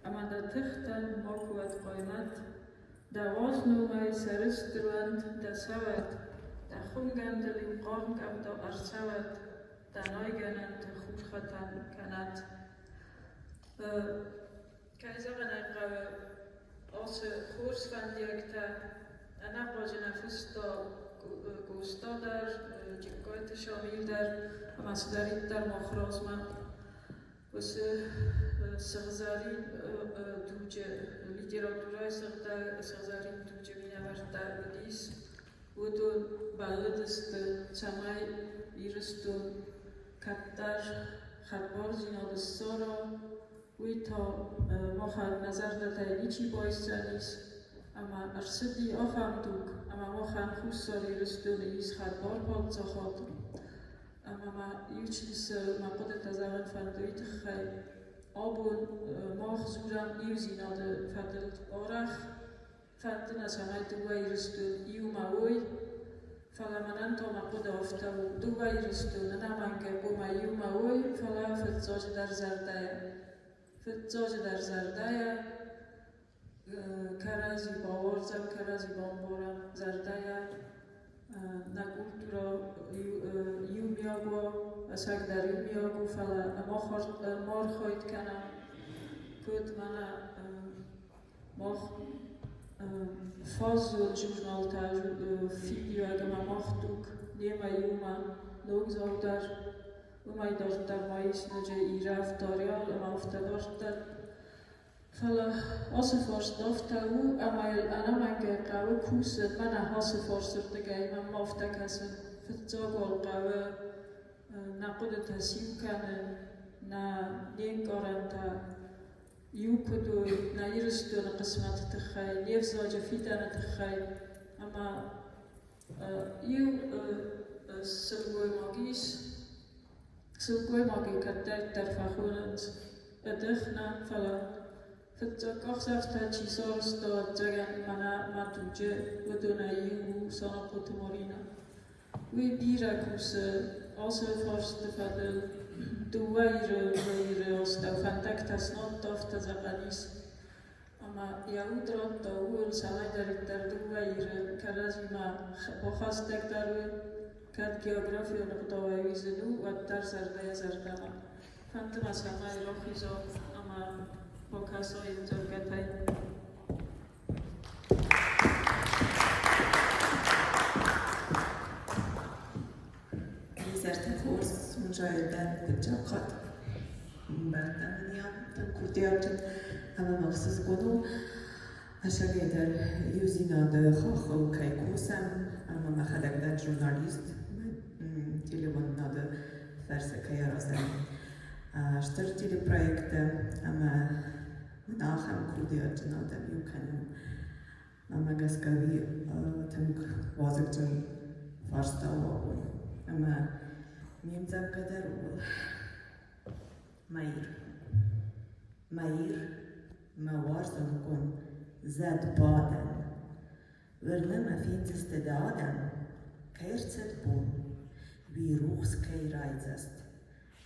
Amanda Tichtan, Mokuat Qoymat. Da was nu mai restaurant da sawat da khungam da linqam kam da arsawat da neugenan da khutkhatan kanat kaizagan aqaw also kurs van direkta ana projena fisto gustodar jikoyt shamil dar masdarit dar mokhrazma was Sărzării duce literatura Sărzării duce vine varta udis Udun balladiste chamai iristun kattar خربار زیناد سارا وی تا مخر نظر داده ایچی باعثانیس اما ارسدی آخام دوک اما مخر خوش ساری رستون ایس خربار پاد زخاد اما ما یوچلیس ما قدر تزاغن فردوی تخی آبون ماخ زورم ایو زیناد فردلت آرخ فردن از همه دوی رستون ایو ماوی فلا من تا مقود آفتم دو ویرستون نمانگه بو مایو ماوی فلا فتزاج در زردایه کرازی باورزم کرازی بامبورم زردایه نکولتورا یو میاگو اساک در یو میاگو فلا مار خواهید کنم کود منه ماخ fazla jurnaltar video agama mahduk nema yuma logzautar umay dar mais naje iraf tarial ama uftadar fala asfar staftau ama ana manga qawa kuset mana hasfar sirtagay man maftakasen fitjagol qawa naqud tasiu kana na linkaranta يوكدو نايرستو لقسمات تخاي يفزوج فيتانا تخاي أما يو سلقوي ماقي كتر ترفاخونت أدخنا فلا فتقاق سافتا چي سارستا جغن منا ما توجه ودونا يو سانا قطمارينا وي بيرا كوس آسو فارست فدل دوائر استو فانتاكتا سنوت دافتا زغانيس اما يهود رات داول سماي در دوائر كرازي ما بخاستك دارو كاد جيوغرافيا نقطاوي ويزنو ودر زرداما فانتما سماي روخيزو اما بوكاسو ينزرگتاي مجاهدان بالجاقات برنامجنا تنكردياتن أما مخصص قدو أشجع در يوزينا در خاخ وكيكوسم أما ما خدك در جورناليست تليفوننا در فرس كيارازم اشترتي البروجكت أما من آخر كردياتنا در يمكن أما قسكوي تنك وازقتن فرستا وابون أما ميمزم قدر ماير موارزن كن زاد بادن ورلما فين تستدادن كيرتد بون بيروخس كي رايزست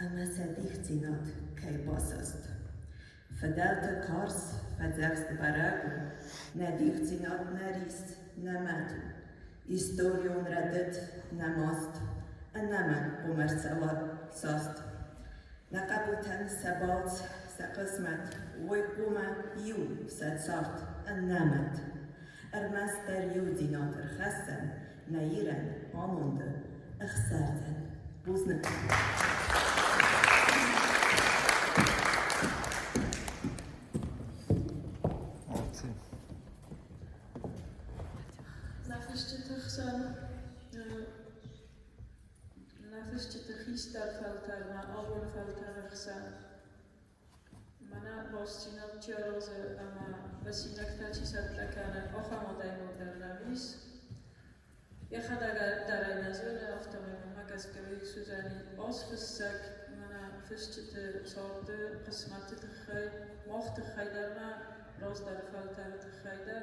أما سديختينات كي باسست فدالت كارس فدرست براغو نديختينات ناريس نماتو إستوريون ردت نماست النمن ومرسوات صاست نقبوتن سبات سقسمت ويقوما يو ستصارت النمت المستر يودي ناطر خسن نيرن عموند اخسرتن بوزنك در فلتر من آبون فلتر خسن منا باستینات تیارازه اما بسینک تا چی سد لکنه آخه مادای مادر نویس یخد اگر در این نزول افتامه مگز گوی سوزنی آصف السک منا فشتت سارده قسمت تخی ماخ تخی در من راز در فلتر تخی در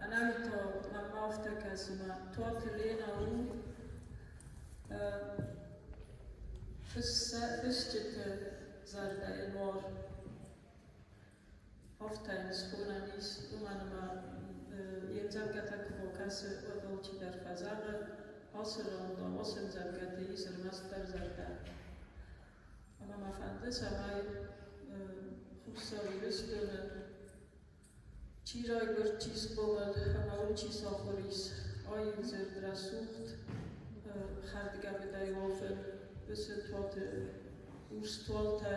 انا تا من مافته کسی من تو کلین او فشتت زرده نور هفتین سخونانیس دومانما ينزلقتك فوكاس ودولتي در فزاغ حاصلون دا وصل زلقته يسر مصدر زرده اما ما فانده سماي خبصاري رسدون چیرای گر چیز بول همون چیز آخوریس آین زرد رسوخت خردگه بدای وافل بسیطوات urstvolte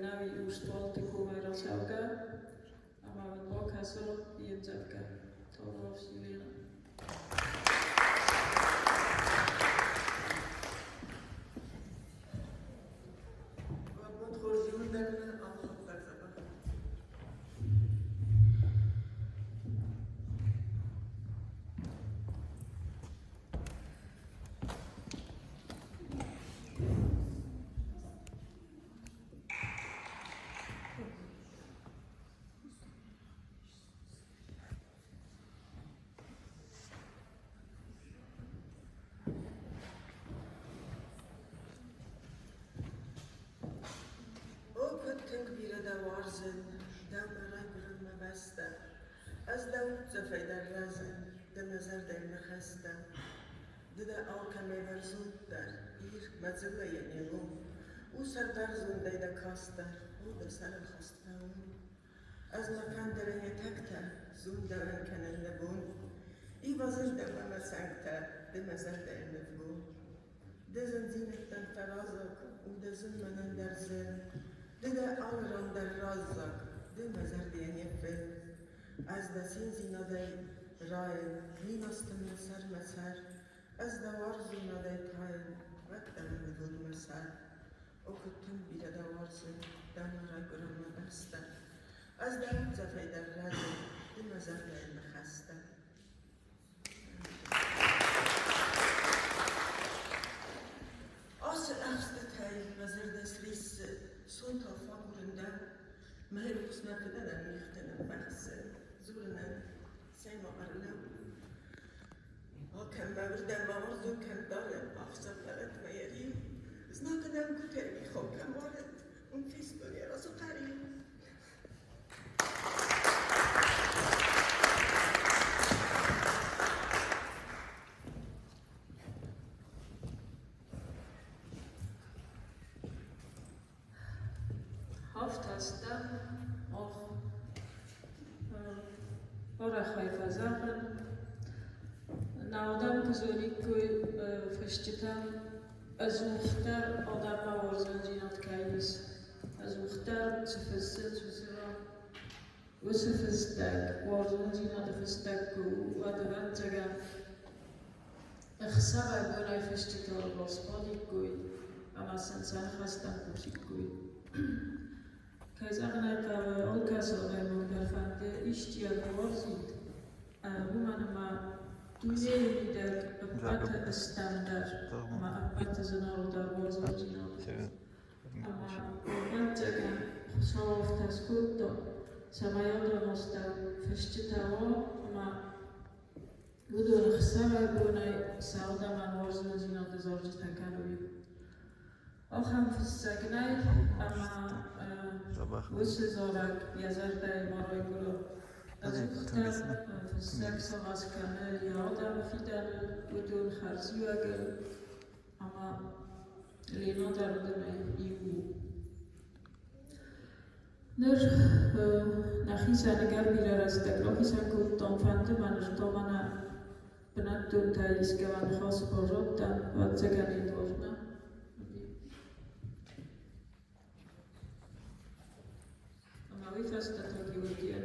navi urstvolte kommer att säga amma med bakhassor i en zälka tar av sig زفای در رازه دم نظر در نخسته دیده آل کمی برزود در ایر مزله یعنیلو او سر در زنده ده کاسته او ده سر خسته از مکان دره تکته زنده انکنه نبون ای وزن ده مانا سنگته ده مزر در نفگون ده زنزینتن فرازک او ده زنمنن در زن دیده آل ران در رازک ده مزر دینی فل از دسین زیناده رای میناستم مسر مسر از دوار زیناده تاین وقتم بدون مسر او کتن بیره دوار زن دمارا گرام دسته از دم زفای در رازه ده مزر دین خسته آسل افسته تای مزر دست ریس سون تا فاقورنده مهر بسنا بدنم میختنم بخصه زورنم سیما قرلم آکم ببردم بامازون کم دارم آخصم لغت میریم زنا کنم کتر میخوام کم وارد اون فیس دنیا رازو قریم هفت هستم auch ora خیفه زغن نادم کزوری کوی فشتتم از مختار آدم موازن جینات کایس از مختار تفسد وزرا وسفستك وارزن جینات فستك و دوان تگم اخسابه گونای فشتتال باسپادی کوی اما سنسان خستم کوشی کوی Kayzaqnaq olkasoqay maqdarfande ishtiya warzid bumanama tunelidak apata istandar ma apata zanarodar warzajina ama bantaga softa skutto samayoda nosta feshtitawa ma budun khsara bunay sauda man warzajina dazarjita kanovi آخرم فستگنای اما وسه زارک یزرده مارای برو از اختر فستگ ساغاز کنه یا آدم فیدن بدون خرزی و اگر اما لینا در دونه ایو نر نخیسه نگر بیره رزدک نخیسه کود دانفنده منش دامنه بند دون تاییز که من خاص بارد دن و زگنی دارنه Wie fast dat ook je keer?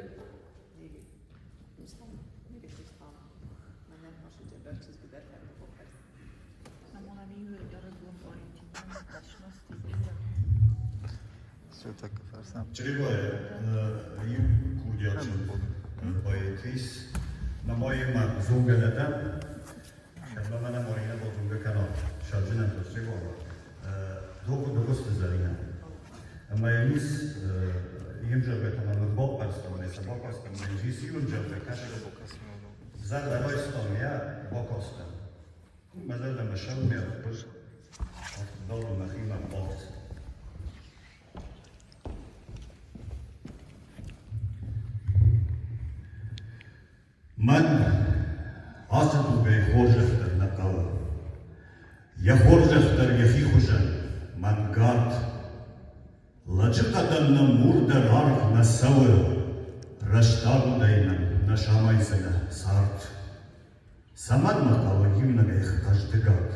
Все так фарсам. Чревая, им кудячим боекис, на моем зунганета, шабла на моем зунганкана, шабжина то чревая. Долго стезалина. Маямис им же это нам бокастом, не собакастом, не жисиун же кашка бокастом. За давай стом я бокастом. Мазал да машал мне пуш. Долго нахима бокс. Ман асату бей хоржахтар накал. Я хоржахтар яхи хужа. Ман гард. Лачыкадан на мурда рарх на сауэр, раштагу дайнам на шамайсага сарт. Саман макала гимнага их каждый гад.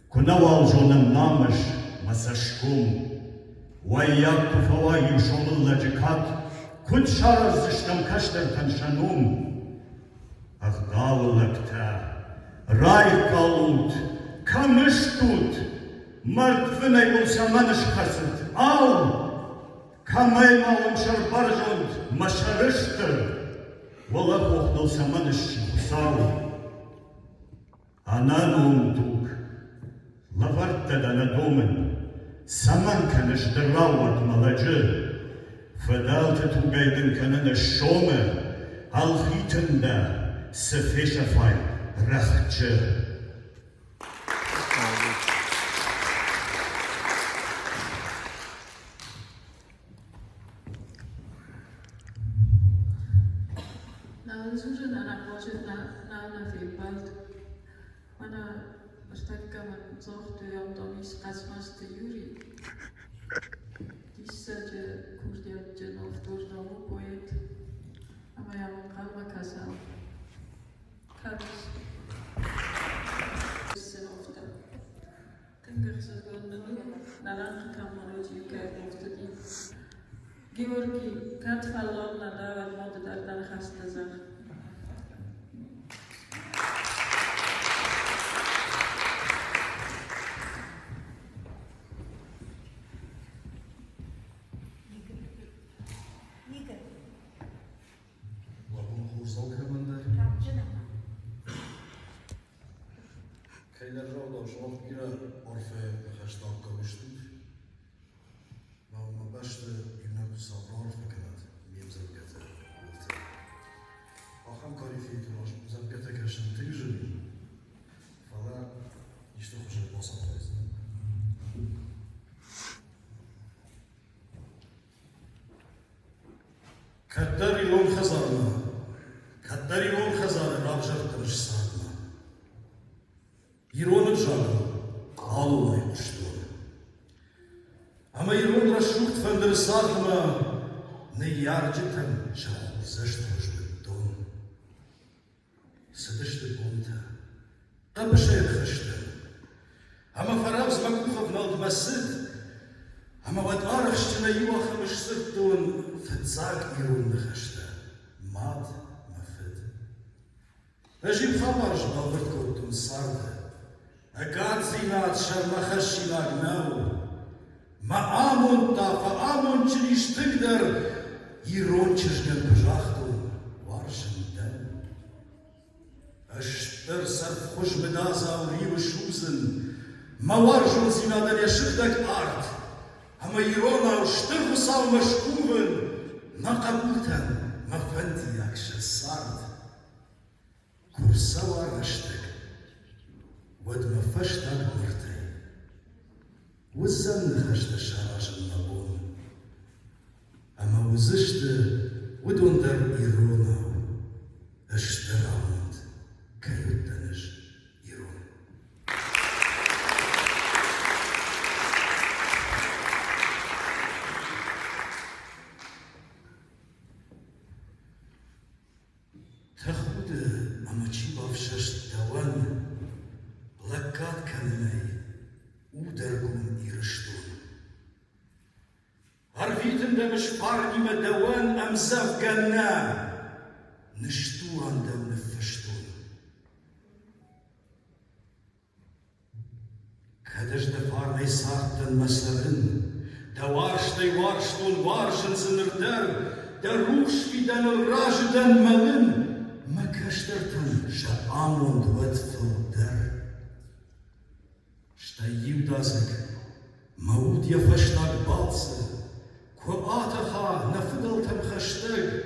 Кунавал жонам намыш масашкум, уайяк туфава им шомыл лачыкат, кут шараз зыштам каштар таншанум. Ах гавылакта, рай калут, камыш тут, мартвынай болса маныш хасыт. Ал, камайма он шарбаржонд, машарыштыр, вола хохнул саманыш хусау. Анан тук, лаварта да надомен, саман каныш дырават маладжы, фадалта тугайдын канына шоме, алхитында сефешафай рахчы. من زاخت و یام دامیس قسمست یوری دیسه جه کردیت جه نافتور دامو باید اما یامون قلب کسم کبیس سنافته تنگه خسز گندنو نران قطم مراجعی که گفتدی گیورکی کت فلال نده و ماد در درخست زن Kejler żołdał, że ile orfe hashtag kosztów. Ma beste inne sabr orfe kanat między gete. Acham kalifiyet var. Zabiete kaşın tecrübe. Falan işte hoca basatayız. Kaddari lon khazarna. Kaddari lon khazarna rabjar tırış sarna. Иронът жага, алуна и пуштор. Ама ирон рашухт фандерсахма не ярджитен жал защо жбеттон. Съдъще бунта, табаше е хъщен. Ама фараб змакухав налд масид, ама вад арахщина юаха мышсыттун фетзаг ирон нахаща. Мад мафид. Ажим хабар жбал върткоттун сарда. Агадзинат шармахашинаг нау. Маамонта фаамон чилиштыгдар ирончышген пжахтун варшын дэн. Аштыр сарф хушбедаза уривы шузын. Маваржун зинадан яшыхдак арт. Ама ирона уштыр хусал машкувын. Макабутан мафанди якша сарт. Курса вараштык. ود ما فشتك مرتي وزن خشت شراج النبون أما وزشت ودون در إيرونا اشتراوند كيوتنش إيرون تخود أما چي بافششت دوان لكات كلمي ودركم إيرشتون عرفيتم دمش فارني مدوان أمزاف قنا نشتوان دم نفشتون كدش دفارني سارتن مسلرن دوارشتي وارشتون وارشن زنردر دروش في دن الراجدن ملن ما كشترتن شعامون دوت فلدر Юдазик, маут я фаштаг балцы, ко атаха нафидал там хаштаг,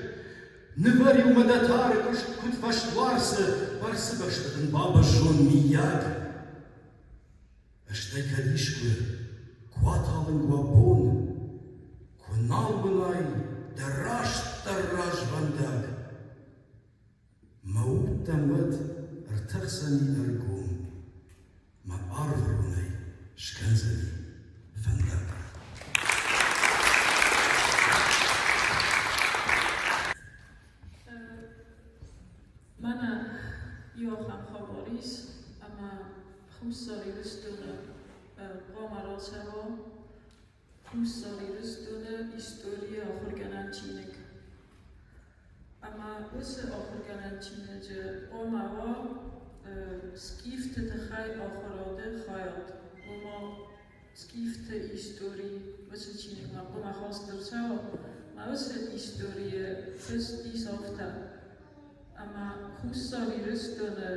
не варил мадатары, кут фаштварсы, барсы баштаган баба жон мияг. Аштай кадишквы, куаталын гуабон, ко налбынай, дараш бандаг. Маут тамад артахсани аргон. ما أعرفوني شكنزلي فندق مانا يوخم خباريس أما 5 سالي رستونه قام راسها 5 سالي رستونه إستوريا آخر گنن چینک أما وس آخر گنن چینه جه قام skifte de gai algerade gehad. Oma skifte historie, wat ze zien ik maar oma gaster zo. Maar wat ze historie, dus die zofta. Ama kussa virustone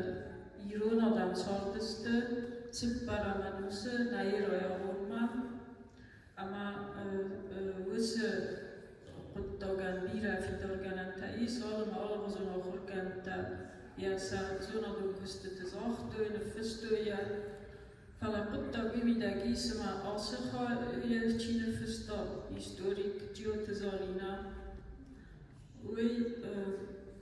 irona dan sorteste, zippara manuse naira oma. Ama wat ze قدوغان بيرا في دورغان تايس ولا ما الله زون اخر كانت يا سازون دو كست تزاخت ان فستويا فلا قدوغ بيدا كيسما اسخا يا تشين فستا هيستوريك جيو تزالينا وي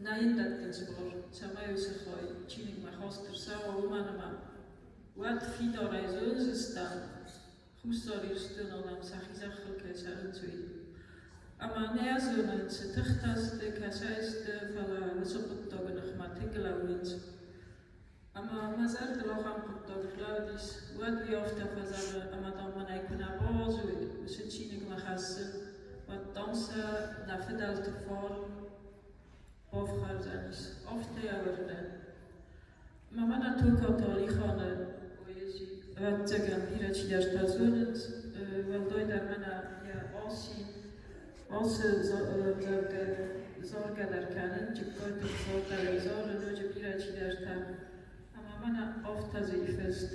ناين دات تزبر سما يوسخاي تشين ما خاستر سوا وما Wat fidor eizözöstem, 20 irstön adam sachizachel kecharutsui. Ama ne yazıyorlar, tıhtastı, keşayistı falan, vısıpıt doğunuk matiklavınç. Ama mazar dılağam kutdoglavdis, vad vi ofta fazar, ama damman eikuna bazui, vısıçinik mahassın, vad dansa nafedalti for, bovkharzanis, ofta yavarden. Ma mana tuka talikhane, vad zegan piraci dertazunit, vad dojdar mana ja osi, zorga derkanen, cikkoytuk zorga lezor, noje piraci dertan. Mana ofta zifest.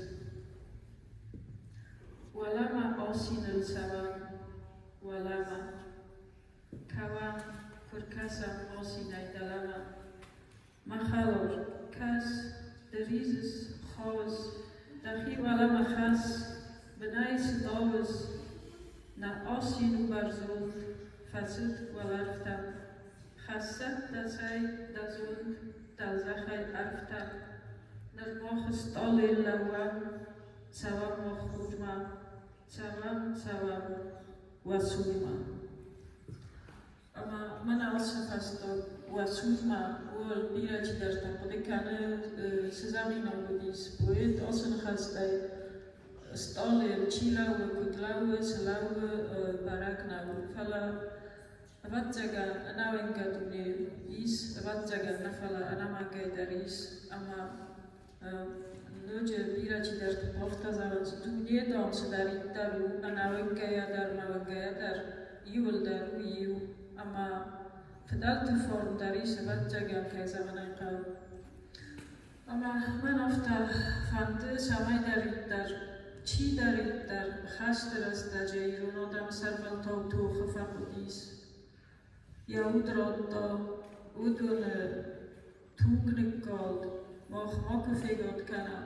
Walama osinel sawan, walama kawan kurkasam osinay dalama. Machalor kas derizes khos, dahi walama khas benais dawes na osin barzult fasit walarftam. Khassat dasay dazult dalzachay arftam. Nermoch stoli lawam, całam ochudma, całam wasudma. Ama mana osfasto wasudma, ul birać derta podekane sezamino budis, buit osen hastaj stoli cilały, kutlały, selały, baraknały. Fala wadzaga anawęga dumnie is, wadzaga nafala anamagaj daris, ama ludzie birać der powtarzając dumnie dom se daru, anawęga dar, iul daru iu, ama fedalty form daris, wadzaga kajzamanajkał. Ama man ofta fanty samaj dar, ci dar, hasteras dadzie i runodam serval tautu gefapudis. Ja udroddo, udune, tugnik gold, moch mokkefegot kana,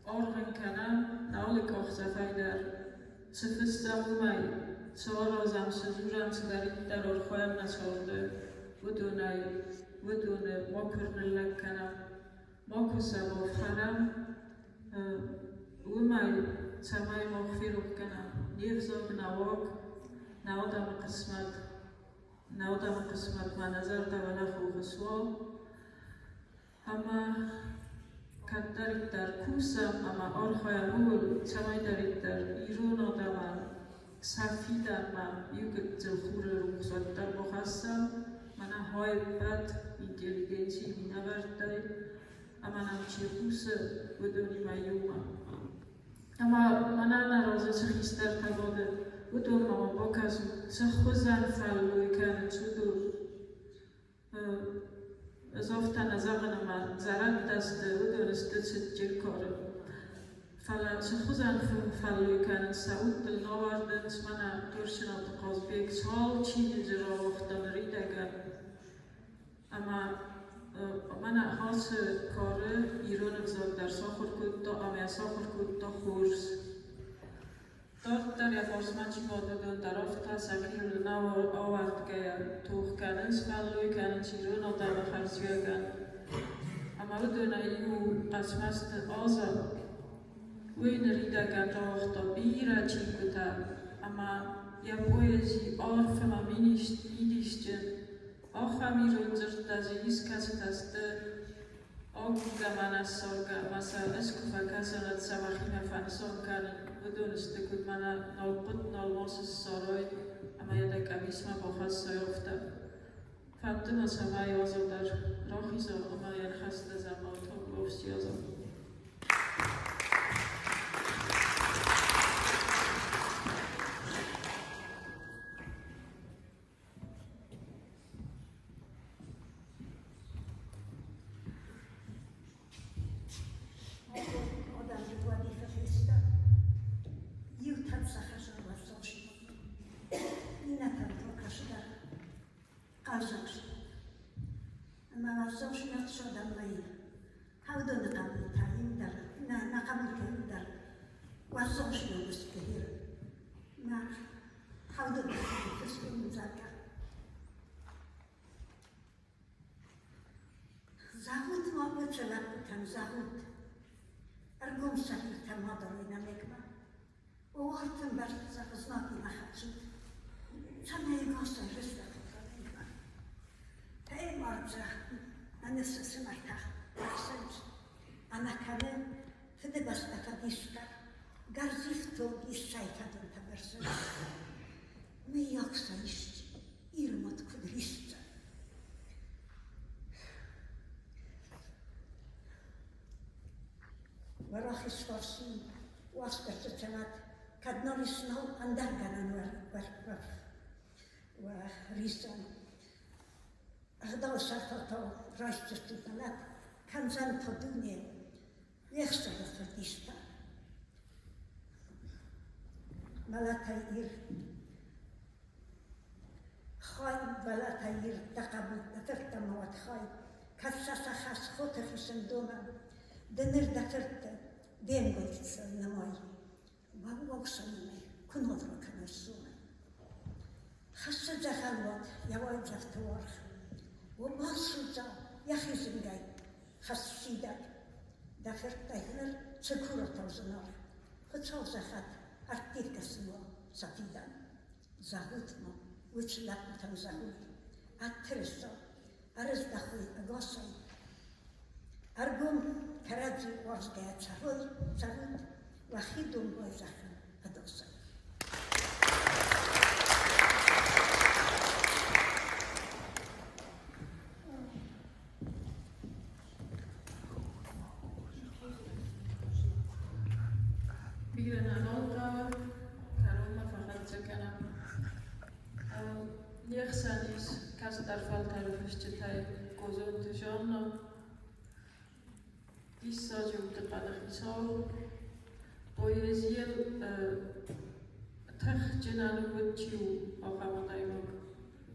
orgen kana, naulik ochza fajdar, se fystam umaj, se orozam se zuram se dar orchoem na sorde, udune mokkernelek kana, mokkusa vofharam, umaj, samaj mokhfiruk kana, nivzog nawok, naodam qismat ma nazar da wala khuswa. Ama kaddarittar kusam ama orkhoyamul samayddarittar irun odama safidama yugit zelkhura ruxsattar boxassam mana hoybat intelligenci minavartay ama namchi kusa buduni mayuma ama mana naroza sxistar tabode budun mama bokazu sxuzan fallu ikan sudur Zofta na zamanama zarak daste udoristecit cirkore. Fala sechuzan fallu kan saud del novardens mana turshina taqazbek sol chini jero waqtan ridagan. Ama mana has kore iron vzad dar sokhur kud to amya sokhur kud to khurs. Dort dar ja forsmachi modudun darofta sakirul nawar award gaya tuch kanens fallu kanens iron odam kharzyagan. Ama uduna iu qasmast oza win ridagan rohta bira chikuta. Ama ja poezi orfema idishtjen. Ocham irun zertazi iskasitaste ogga manas sorga masa eskufa kasanat samachina fanson kanen. Buduniste kud mana nolput nolmoses soroi ama ja tekamisma bohas sojofta. Fantyma samaj ozodar rohizo ama jan haste zamoto glovstiozo. أرجوم سهل كما ضرينا نجمة ووقت برد زغزناكي محاجيد سنة يقاس رزق خطرينا تأي مرجع أنا سمعتها أحسنت أنا كمان فدي بس أفاديشتا قرزيفتو إشايكا دون تبرزن مياكسا إشتي إيرمات كدريشتا وراخي سفارسين واسبرت تنات كدنالي سنو أندرغانا وريسان أخداو سرطاو رايشتستو تنات كان زن تدوني يخسر فرديشتا ملاتاير خاي ملاتاير تقبل دفرت مواد خاي كساسا خاص خوتة في سندوما دنر دفرت دين قلت نماي وابو سنمي كن هدرو كان السومي خاصة جهالوات يواي جفتوار وباسوزا يخي زنجاي خاص سيدات دفرت تاير سكورة توزنار فتوزا خات أرتيك سنوا سفيدان زهوتنا وچلاتنا زهوت أترسا أرز دخوي أغاسي أرجوم كراجي وارزقيا زهوت وخيدون بوزخن أدوسي بیرون آنها کارون فقط چکنم. یک سنیش کس در فال تعریفش چطوری گذاشت جانا. دیسا جود قدری سال پویزیل تخ جنانو بچیو آخوان دایمک.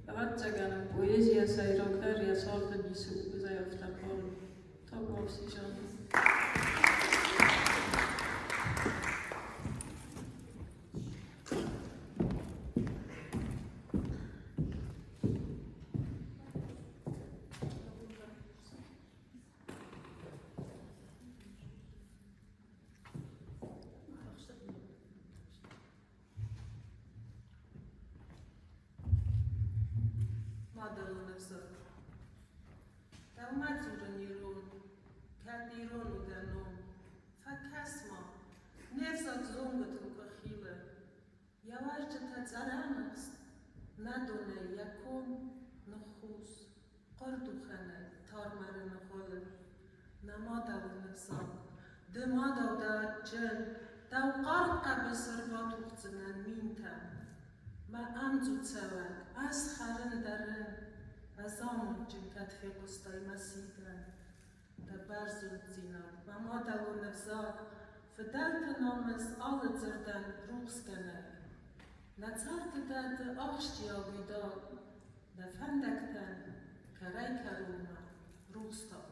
بعد چکنم پویزی سایران داری سال بنیسو بزایفته پال تا باسی جانا. مادرون نفسك دوما زورنيرون كديرون ودنون فكسما نفسك زونغتو كخيلة يواجد تتزرانس ندونه يكون نخوص قردو خانه تارمر نخوله نمادو نفسك دمادو دا جن دو قرقة بسرباتو خزنان مينتن ما أمزو تسوك أسخرن درن أزامو جنكت في قصتي مسيدن دبرزو تزينات ما مادلو نفزاك فدلت نامس آل زردن روغس كنك نتزارت داد أخشتي آويداد نفندكتن كري كرونا روغس تاوي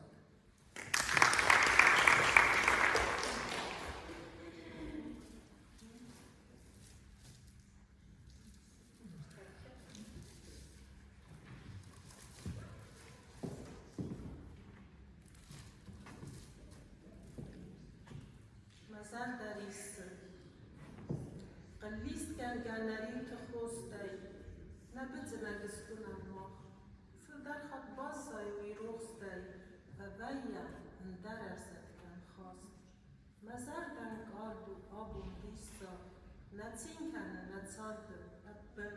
مزار داريس قليست كان جانري كخوستي نبت نجسكونا مخ فدر خط باصي ويروستي فبيا اندرست كان خاص مزار كان قاردو أبو ديسا نتين كان نتصارد أبن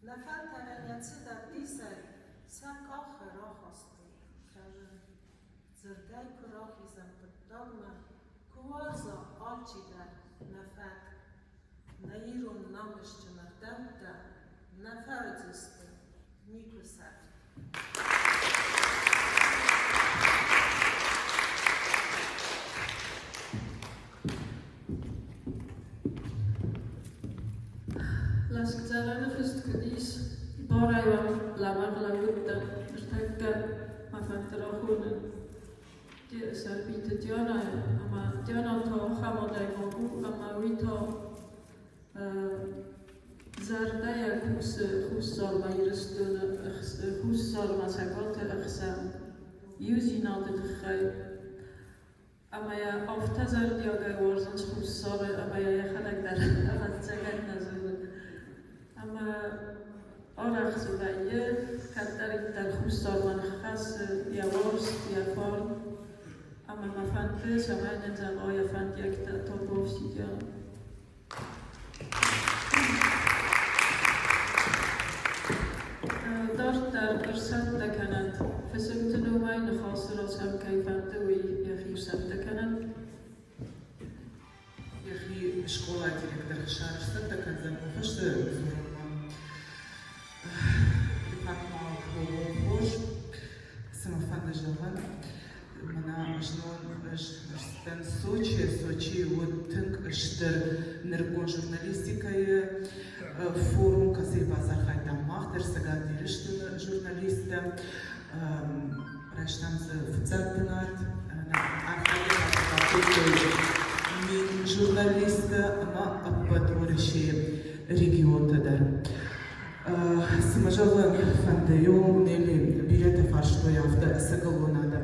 نفلت على نتسيدا ديسي ساك آخر آخستي كارن زرداي كراخي زنبت داغمه كوارزا آلچیده نفت نیرون نامشت مردمده نفرزست میکسد لاسكتاران فست كديس بارا لامر لابد ارتكا ما فتراخون دي سربيت ديانا اما ديانا تا خمادای مابو اما ويتا زرده خوش سال ما يرستون خوش سال ما سكات اخسام يوزي نادت خير اما یا آفتازر دیاگه ورزنش خوب سابه اما یا یخنک در اول چگه نزول اما آرخ زبایه کدرک در خوب سابان خاص یا ورز یا فارم اما مفنده شمای نزم آیا فند یک تا بوشید یا دارت در ارسال دکنند فسمت نومای نخواست را هم کیفنده و یخی ارسال دکنند يخي شكولا ديريكتور الشهر ستة كان زمان فاش زورنا ديبارتمون خوش سما فاند جوان منا جنون ستان Сочи вот тынк иштер неркон журналистикая форум касай базар хайдамах дер сагатир иштер журналиста раштамзы фцатпинат من журналиста ама аппаториши регионтадар. Самажалан фандайом нели билета фаршто яфта сагалонада.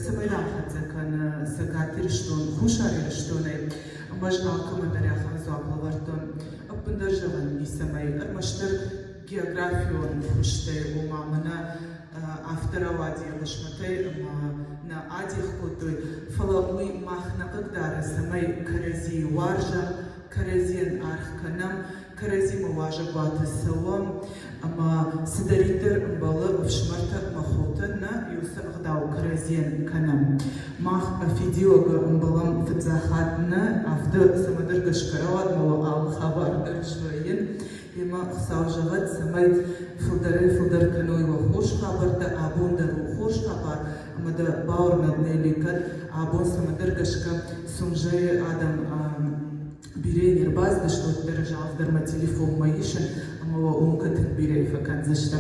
Самайрахадзе кан сагатир штон хушари штоне маж акамадаря ханзабла вартон аппандержаван исамай армаштер географион фуште умамана авторовади лашматай на адих котой фалауи махна кагдара самай карази варжа каразин архканам карази маважа бата савам ама сидаритер бала вшмарта махота на юса гдау каразин канам мах афидиога балам фзахатна авда самадыр гашкарават мава ал хабар дыршваин Ема саужават самай филдар каной ва хош хабарда абондар ва хош хабар амада баур наднеликат абон самадыр гашка сумжай адам бире нербаз дашлот държав дарма телефон маишен амава умкатен бире факан зашта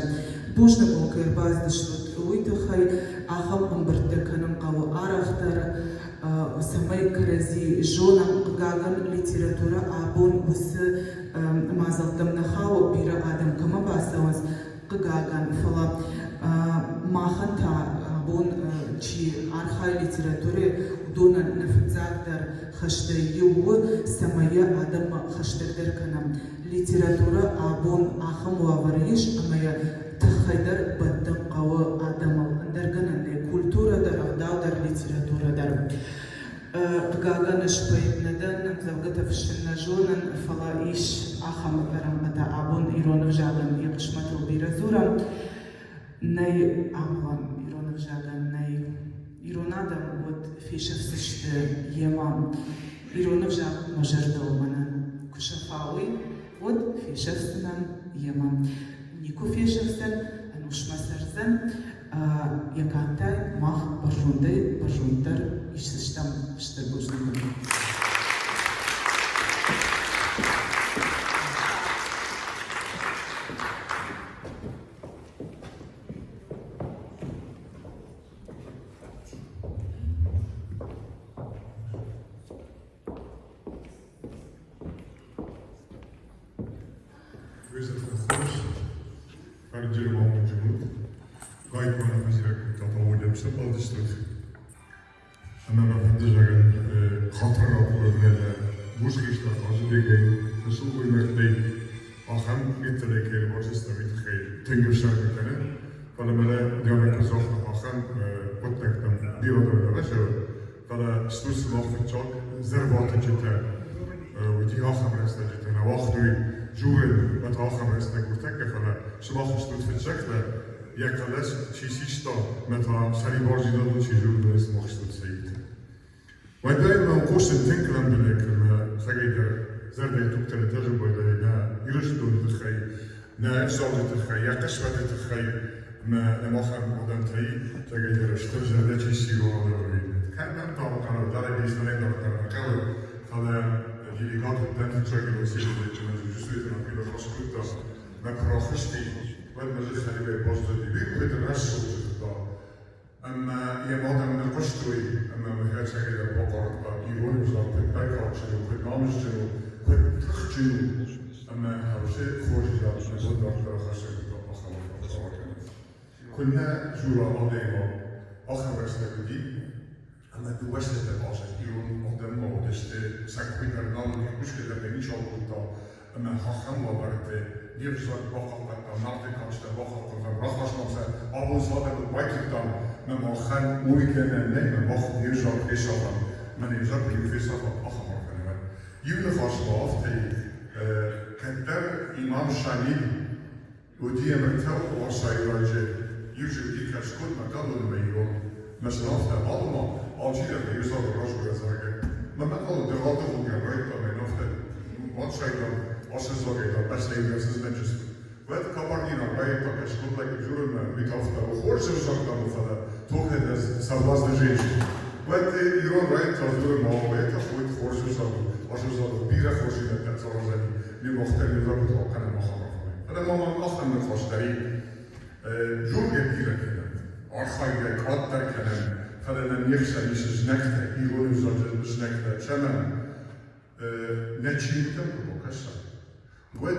бушна бонка ербаз дашлот уйтахай ахам амбарта канам кава арахтар самай карази жонам гаган литература абон высы мазалтам нахао бира адам кама басавас гаган фала маханта абон чи архай литературе донан нафзагдар хашта ю самая адам хаштагдар канам литература абон ахам вавариш амая тахайдар баттам кава адам дарганан культура дар дар литература дар Гаган шпаитнадан завгата фшна жонан фала иш ахам карамата абун иронов жаган якшматыл биразура най амлан иронов жаган най иронадам вот фишевсиште ема иронов жаг мажардалманан кушафауи вот фишевснан ема нику фишевсен анушмасарзен якантай мах бажунтар işsizden işte bozuldu. Voorzitter van Goos, Fardir Mohamed Jamoud, Gaitman Wazir Tatawu Demse Baldistot. أمام فندجان خطر أقولنا بوشكيش تاجبيجي تسوق المكلي أخم مثلك البوشست بيتخيل تنجشان كنا فلما لا ديانا كزوف أخم قلتك تم ديرو دولا بشر فلا ستوس ماخذ تشاك زربات جدا ودي أخم رسنا جدا وقتي جوال بتأخم رسنا قلتك فلا شماخ ستوس في الشكل يكلاش شيء سيشتا متى سري بارجي دادو شيء جوال بس ماخ ستوس سيد وين دائما نقوش نتكلم بلك سجيد زرد دكتور تجربة ده يرشدون تخي نا إفصال تخي يا قشبة تخي ما خم قدام تري سجيد رشتر زرد شيء سيرو على بريد كان نعم طبعا كانوا داري بيستنين داري كانوا خلا جيلي قاعد قدام تشاكل وسيلة جمال جسويت أنا كده خشكوتا ما كراخشتي وين ما جت خلي بوزدي بيك بترشوا جدا أما يماذا من القشطوي أما مهاج هكذا بقرة إيرون وزارة البكرة شنو كل نامش شنو كل تخ شنو أما هالشيء خوش جدا شنو دكتور خشب كنا جورا علينا آخر رسالة اما دو وسط باشد ایران آدم ما دسته سکوی در نام نیکوش که در بینی شال بودتا اما خواهم ما برده نیفزاد باقا قطع نارد کاشته باقا قطع راخاش نامسه آبون ساده بود بایتیدان من ماخن موی کنه نه من باقا نیفزاد فیسافم من نیفزاد بیو فیسافم آخا مارکنه یون خواست بافته کدر امام شنید و دی مرتب واسای راجه یوجو دی کشکود مکالون میرون مثلا افته آلمان آجیده به یوزاد راش بزرگه من مقال دراده خوگه راید تا من افته wat zei dan als ze zorgen dat best even als het netjes is. Wat kan maar niet naar rijden dat je schoon lekker duren met afte. We horen ze zorgen dan van de toch het is zelfs de jeetje. Wat Iran rijdt dat duren maar weet dat goed voor ze zorgen. Als ze zorgen bieren voor ze dat zal zijn. Nu mocht er niet dat ook kan nog gaan. En dan moet nog aan de kosterie. Jurge bieren kennen. Archaïe katter kennen. Verder een niks is snekte. Iran is dat het snekte. Chemen. نچیدم رو کشتم. باید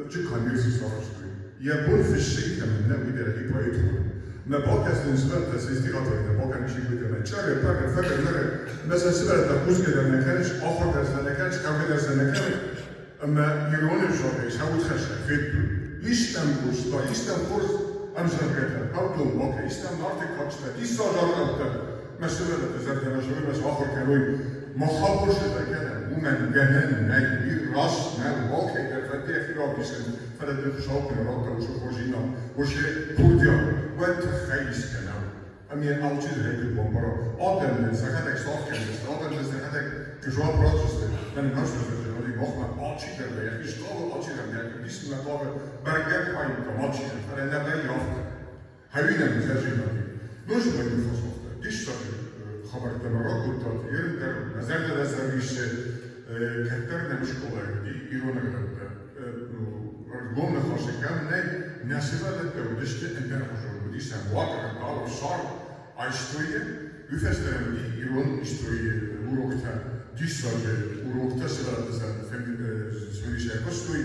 چه کامیوسی سوارش کنیم. یه بون فشی که من نمیده ری باید کنم. نه باک از نسبت دستی قطعی نه باک میشی بوده من. چرا پاک فکر نره مثلا سبب تقوز که در نکنش آخر در نکنش کمی در نکنش. اما ایرانی جوابش هاوت خشته فیت بود. ایستم گوشت با ایستم کورس امشب کردم. کارتون باک ایستم نارتی کاشته. ایستا جار کردم. مثلا تزرد نشوی مثلا آخر کنوی مخابر شده کنم. ومن جنن نجبير راس نال واقع الفتاة في رابسن فلا تخشاق نراتا وشو خوشينا وشي كورديا وتخيس كناو أمي أوتي ذهك البومبرا آدم من سخدك صاف كنست آدم من سخدك كجواب راجست من نشوف الجوالي مخنا آتي كرده يخي شقاو آتي كرده يخي بيسم لطابة برقات حايم كماتي فلا نبري يافت هاوينا مزاجينا نوشو بني فصوفتا ديش تاكي خبر تمرات قلتات يرندر نزرد دستريش کتر نمیشکوله دی ایران کرده. گم نخواست کم نه نسبت به ودشته اندر خشون بودی سن واقع دار شار آیستویه üfesteren دی ایران استویه uroqta disaje uroqta sırada sen söyleşe kostoy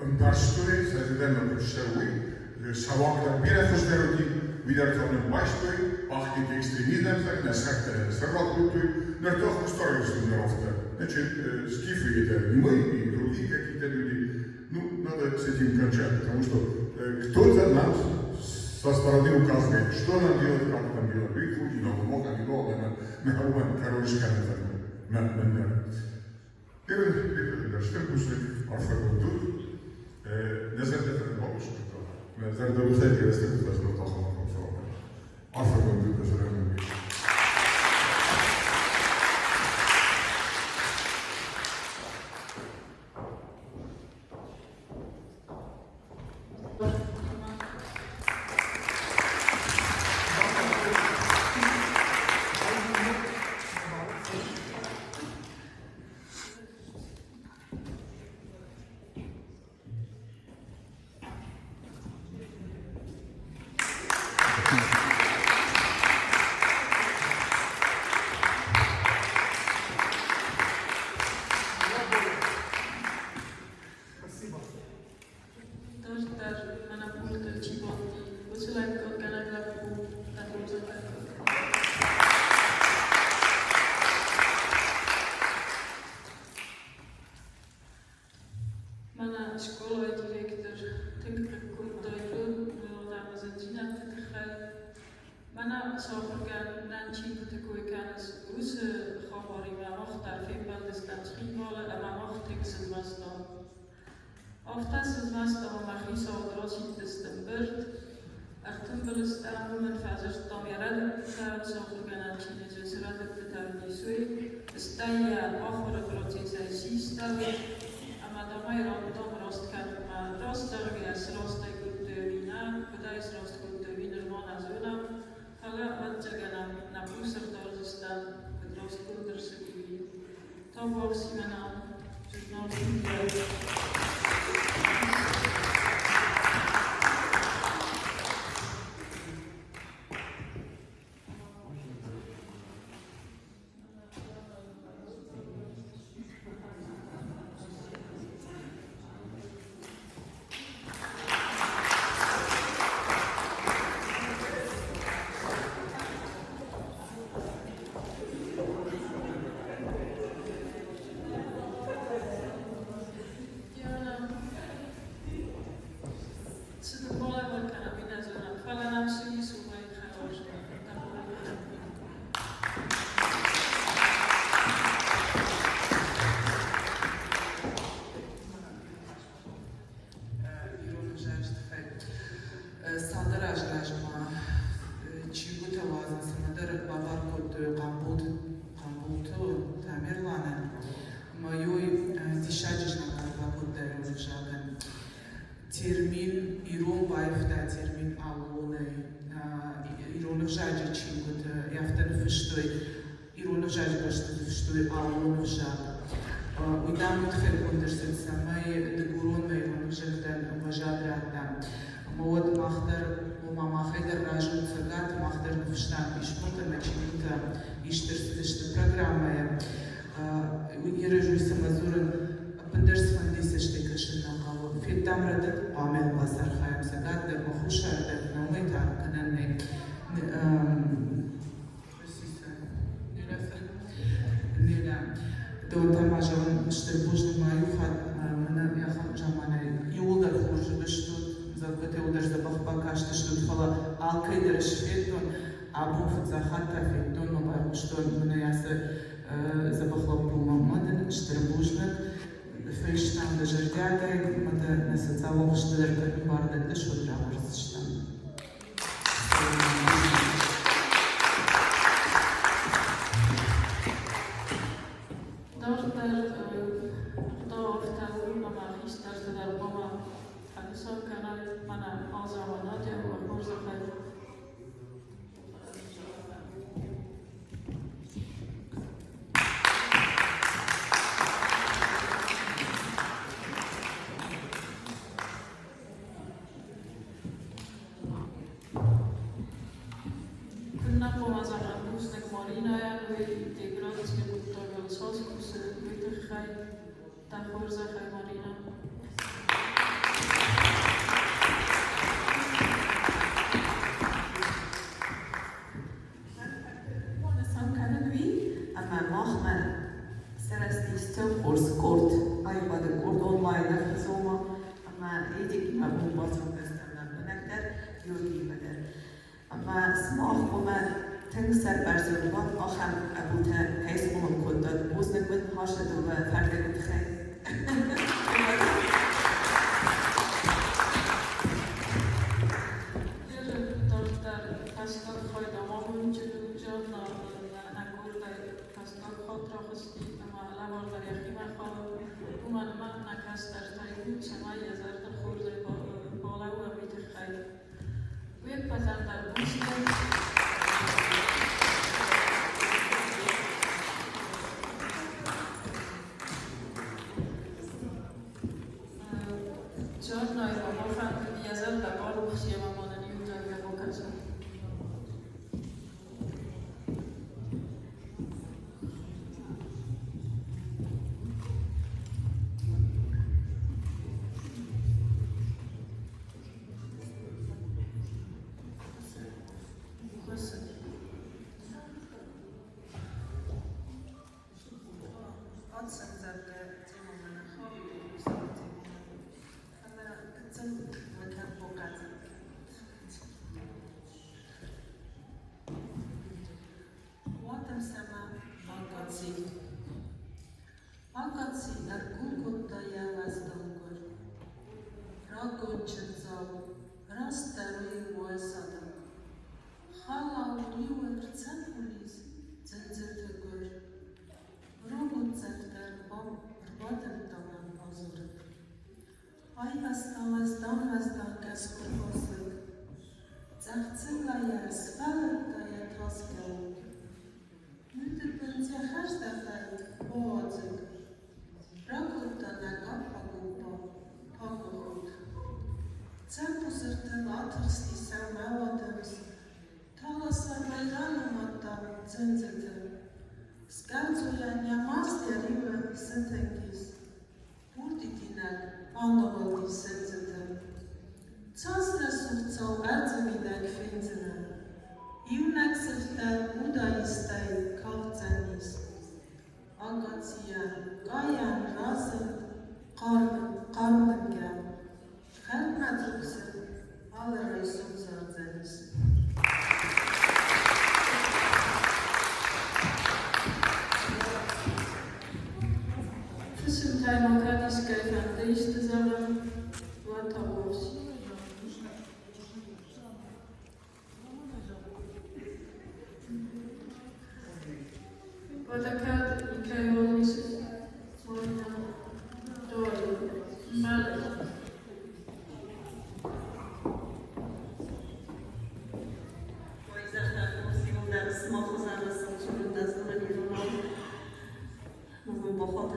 امپرستوی سازدن نکشتهوی سواقدا bir خوشترودی ویدرتانın baştoy ahki ekstremizm tak nasakt сорватуй нартох устроился на рофта. Значит, скифы это не мы, и другие какие-то люди. Ну, надо с этим кончать, потому что кто-то нам со стороны указывает, что нам делать, как нам делать. Вы худи, но много не было, на кого-то королевская на Первый, что кусок арфагонду, назад это бабушка, назад до высоты растет, возьмет ахова, арфагонду, назовем. Oftast is masta o machisa o drosit destem bird, artum belistam men fazers tom yarad tar so organan chine jesrad petar nisui, staya ochore proces ai sistam, amadamai rondom rost kan ma rostargas rostai kulturina, kudais rost kulturina mona zuna, hala atjagana na pusar dorzistan, rost kultursivi. Tom vovsimana, jurnal дамут херкундер сетсамай дегурон мейрон жектен важадрата. Мод махтер махедер ражун цагат махтер вштан ишпунта мечита иштер программа. Ирежу самазурен пендерс фандисе штекашина гало. Фитам радет амел басар хаям цагат дер махуша дер номета кананне. Do tamajon shtrbushn mayuhat mana yakham jamane yolda khurjud shtut zabete udar zabakh bakasht shtut khala alkayder shfetun abu fzakhata fetun no barshton mana yase zabakhlo pulmadan shtrbushn feshtan da jardada mata nasatsalog shtder barda da shudra varsishtan Ama smart moment تنسر برزنوان آخر ابوته هیچ اون کداد موز نکود هاشت و فرد کد خیلی.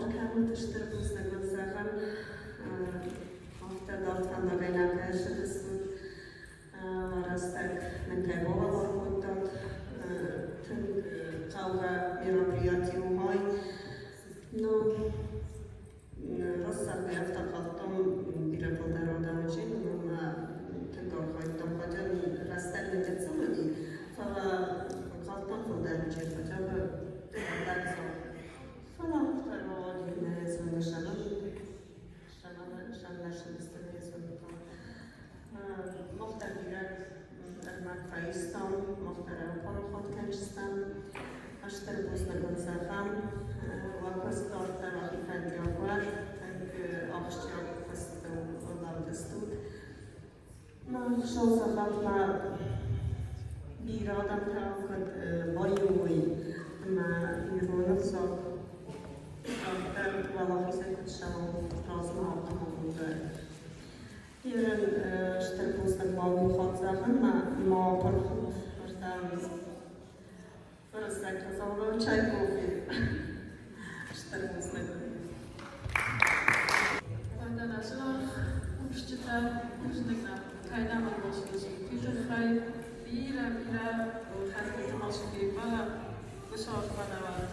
Waterkamer Stürbusnego Zachen, auf der dort van der Weinakasche ist, war es tak Menkaibowa Warmutat, Kauga Miropriatium Hoi, no, rozsadzę w taką birepodaroda uczyń, no na tego chodź podział rasterny decymani, fala kaltan fodarcie, chociażby tak są. Fala wtarło dziwne są szanowne szanowne są to. Mohtar birak Ermak Faistan, Mohtar Porchot Kenczstan, Aszterbusnego Zacham, Łapastorta Wachifendiogwar, Obszczak Kwestią Odaldestut. No, szło zabawna birodam tam bojuj na Irunowco. Ten Wałochisek trzeba rozmawiać o tym. Jeden Szterbusek Bogu Chodzachen ma porchut, tam rozzakazał Czajkowie. Szterbusnego. Organisator, Umstädter, Umstädter, Teilnahme an der Küchenfrei, viele, viele Herren ausgegeben, besorgt von der Welt.